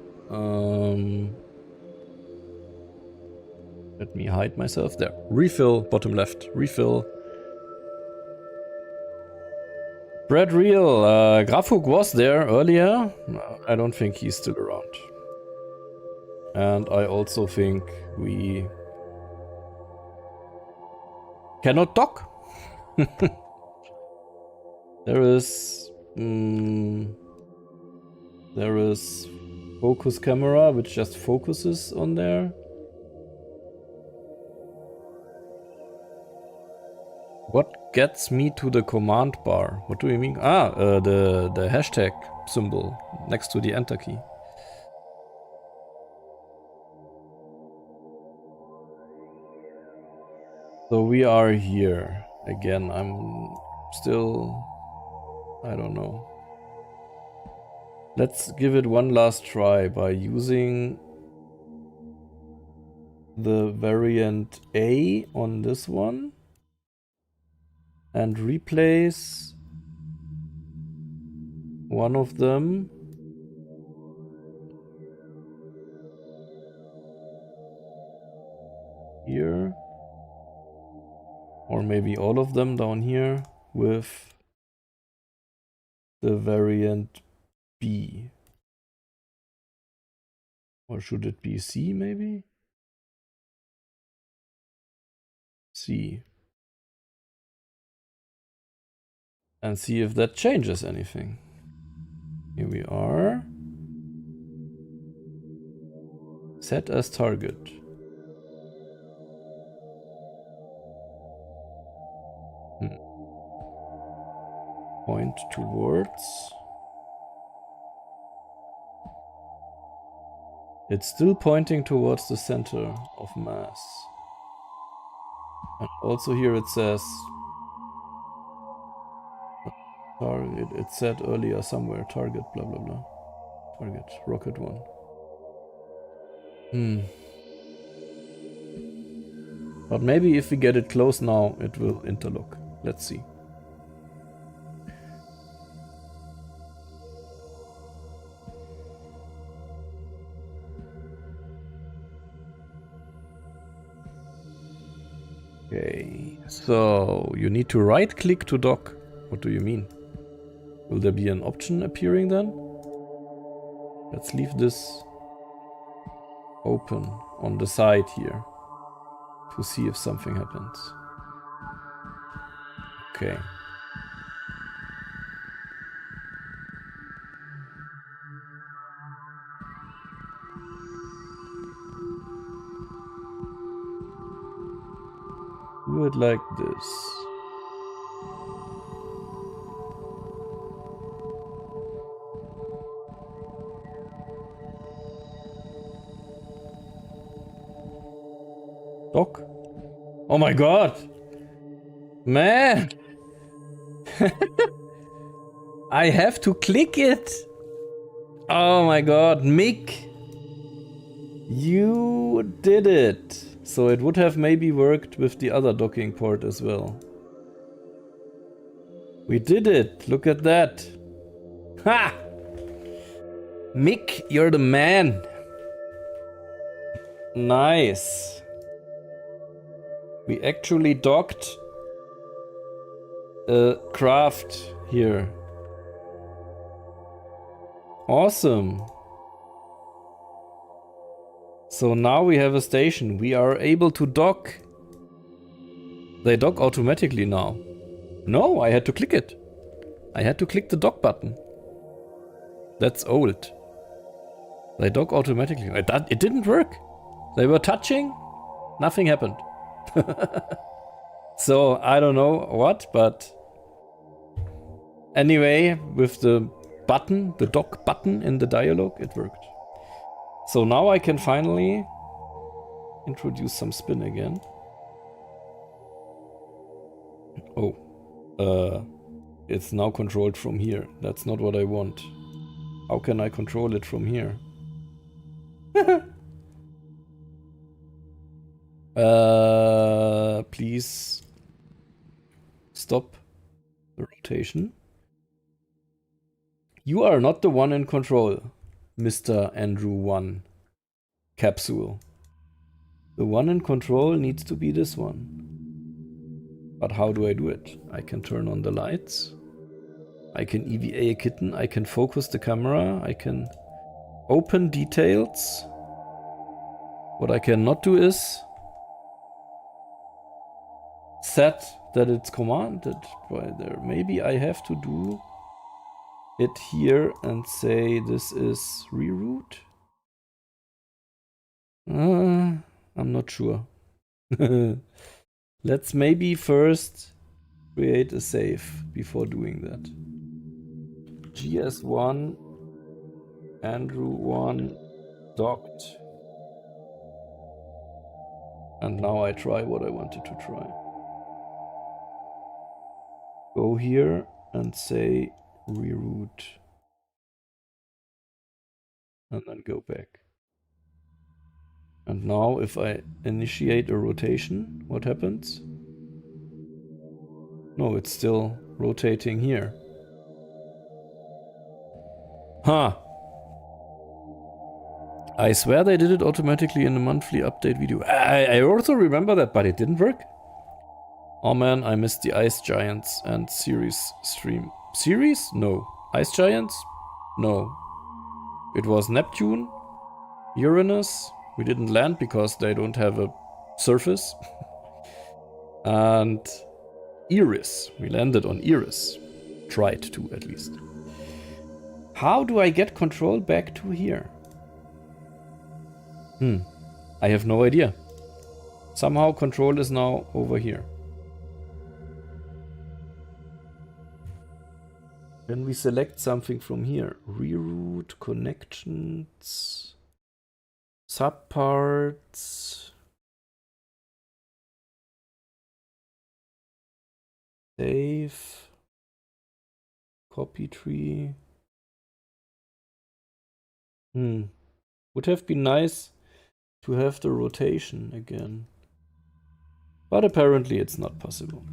Let me hide myself there. Refill, bottom left. Refill. Brad Real, Grafuk was there earlier. I don't think he's still around. And I also think we cannot dock. There is focus camera, which just focuses on there. What gets me to the command bar? What do you mean? The hashtag symbol next to the enter key. So we are here again. I'm still... I don't know. Let's give it one last try by using the variant A on this one and replace one of them here, or maybe all of them down here, with the variant B. Or should it be C maybe? C. And see if that changes anything. Here we are. Set as target. Point towards. It's still pointing towards the center of mass. And also here it says target. It said earlier somewhere target blah blah blah. Target rocket 1. But maybe if we get it close now, it will interlock. Let's see. Okay, so you need to right click to dock. What do you mean? Will there be an option appearing then? Let's leave this open on the side here to see if something happens. Okay. Do it like this. Dock. Oh my god! Man! I have to click it! Oh my god, Mick! You did it! So it would have maybe worked with the other docking port as well. We did it! Look at that! Ha! Mick, you're the man! Nice! We actually docked a craft here. Awesome! So now we have a station. We are able to dock. They dock automatically now. No, I had to click it. I had to click the dock button. That's old. They dock automatically. It didn't work. They were touching. Nothing happened. So I don't know what, but anyway, with the button, the dock button in the dialogue, it worked. So now I can finally introduce some spin again. Oh, it's now controlled from here. That's not what I want. How can I control it from here? Please stop the rotation. You are not the one in control, Mr. Andrew 1 capsule. The one in control needs to be this one. But how do I do it? I can turn on the lights. I can EVA a kitten. I can focus the camera. I can open details. What I cannot do is set that it's commanded by there. Maybe I have to do it here and say this is reroute. I'm not sure. Let's maybe first create a save before doing that. GS1 Andrew 1 docked. And now I try what I wanted to try. Go here and say reroute. And then go back. And now if I initiate a rotation, what happens? No, it's still rotating here. Huh. I swear they did it automatically in the monthly update video. I also remember that, but it didn't work. Oh man, I missed the Ice Giants and series stream. Series? No. Ice Giants? No. It was Neptune, Uranus. We didn't land because they don't have a surface. And Eris. We landed on Eris. Tried to, at least. How do I get control back to here? I have no idea. Somehow control is now over here. Then we select something from here. Reroute, connections, subparts, save, copy tree. Would have been nice to have the rotation again. But apparently it's not possible.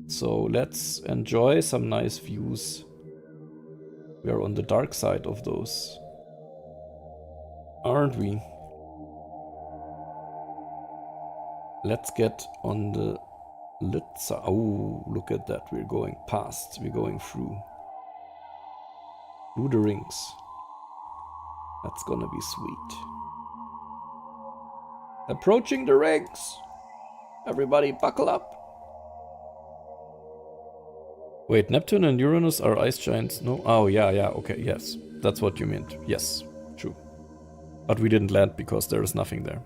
So let's enjoy some nice views. We are on the dark side of those, aren't we? Let's get on the lit side. Oh, look at that. We're going past. We're going through the rings. That's gonna be sweet. Approaching the rings. Everybody buckle up. Wait, Neptune and Uranus are ice giants? No? Oh, yeah, okay, yes. That's what you meant. Yes, true. But we didn't land because there is nothing there.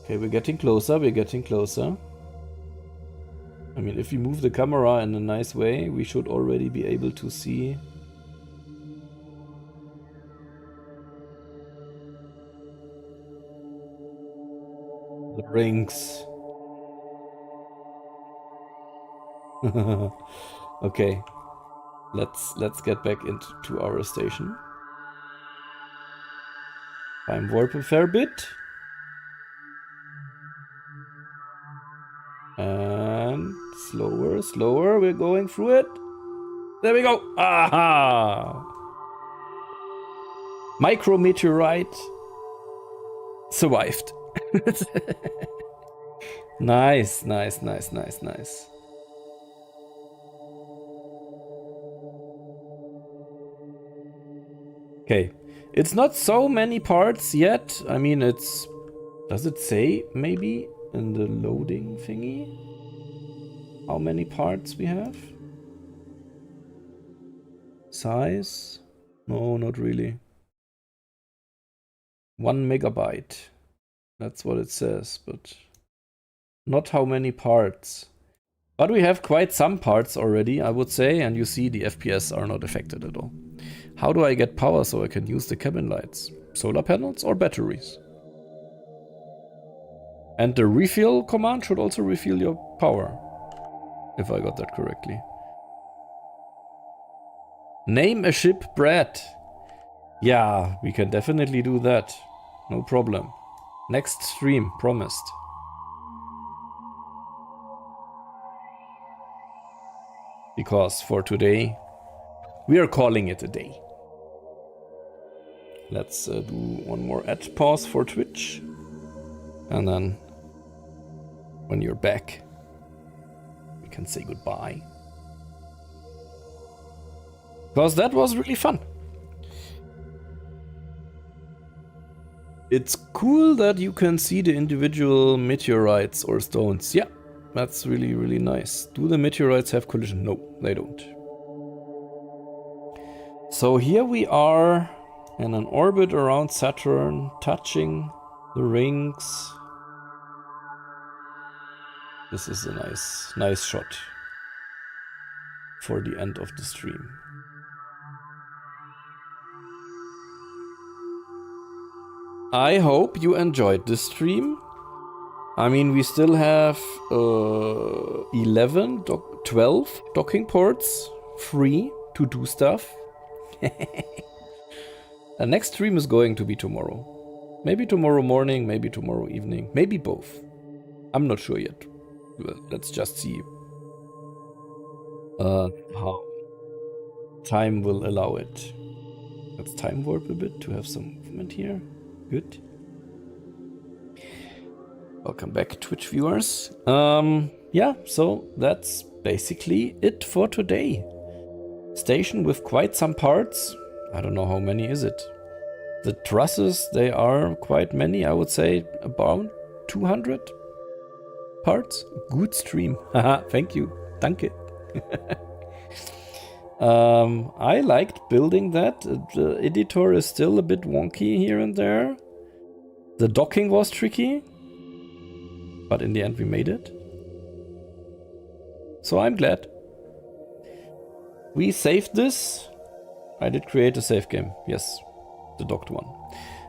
Okay, we're getting closer, we're getting closer. I mean, if we move the camera in a nice way, we should already be able to see the rings. Okay, let's get back into our station. Time warp a fair bit. And slower, slower, we're going through it. There we go. Aha! Micrometeorite survived. Nice, nice, nice, nice, nice. Okay, it's not so many parts yet. I mean, it's... Does it say, maybe, in the loading thingy? How many parts we have? Size? No, not really. 1 megabyte. That's what it says, but not how many parts. But we have quite some parts already, I would say, and you see the FPS are not affected at all. How do I get power so I can use the cabin lights? Solar panels or batteries? And the refill command should also refill your power, if I got that correctly. Name a ship Brad. Yeah, we can definitely do that. No problem. Next stream, promised. Because for today, we are calling it a day. Let's do one more ad pause for Twitch. And then, when you're back, we can say goodbye. Because that was really fun. It's cool that you can see the individual meteorites or stones. Yeah, that's really, really nice. Do the meteorites have collision? No, they don't. So here we are in an orbit around Saturn, touching the rings. This is a nice shot for the end of the stream. I hope you enjoyed this stream. I mean, we still have 12 docking ports free to do stuff. The next stream is going to be tomorrow. Maybe tomorrow morning, maybe tomorrow evening, maybe both. I'm not sure yet. Well, let's just see how time will allow it. Let's time warp a bit to have some movement here. Good. Welcome back, Twitch viewers. Yeah, so that's basically it for today. Station with quite some parts. I don't know how many is it. The trusses, they are quite many. I would say about 200 parts. Good stream. Haha, thank you. Danke. I liked building that. The editor is still a bit wonky here and there. The docking was tricky, but in the end we made it. So I'm glad. We saved this. I did create a save game. Yes, the docked one.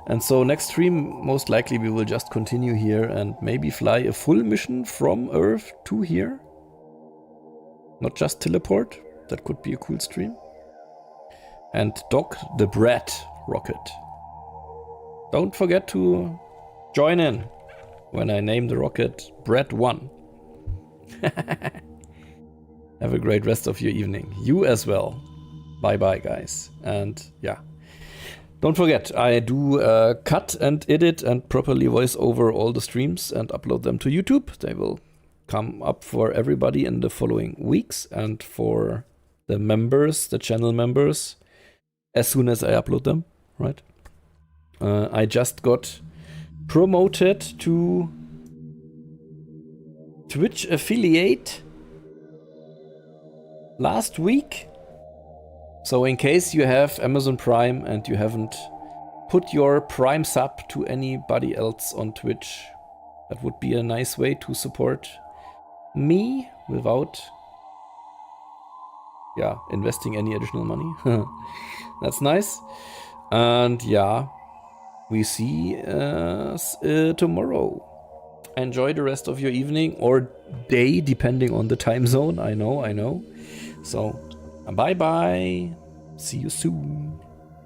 And so next stream, most likely we will just continue here and maybe fly a full mission from Earth to here. Not just teleport. That could be a cool stream. And dock the Brad rocket. Don't forget to join in when I name the rocket Brad 1. Have a great rest of your evening. You as well. Bye bye, guys. And yeah, Don't forget, I do cut and edit and properly voice over all the streams and upload them to YouTube. They will come up for everybody in the following weeks, and for the members, the channel members, as soon as I upload them, right? I just got promoted to Twitch affiliate last week. So in case you have Amazon Prime and you haven't put your Prime sub to anybody else on Twitch, that would be a nice way to support me without investing any additional money. That's nice. And yeah, we see us tomorrow. Enjoy the rest of your evening or day, depending on the time zone. I know. So, bye-bye. See you soon.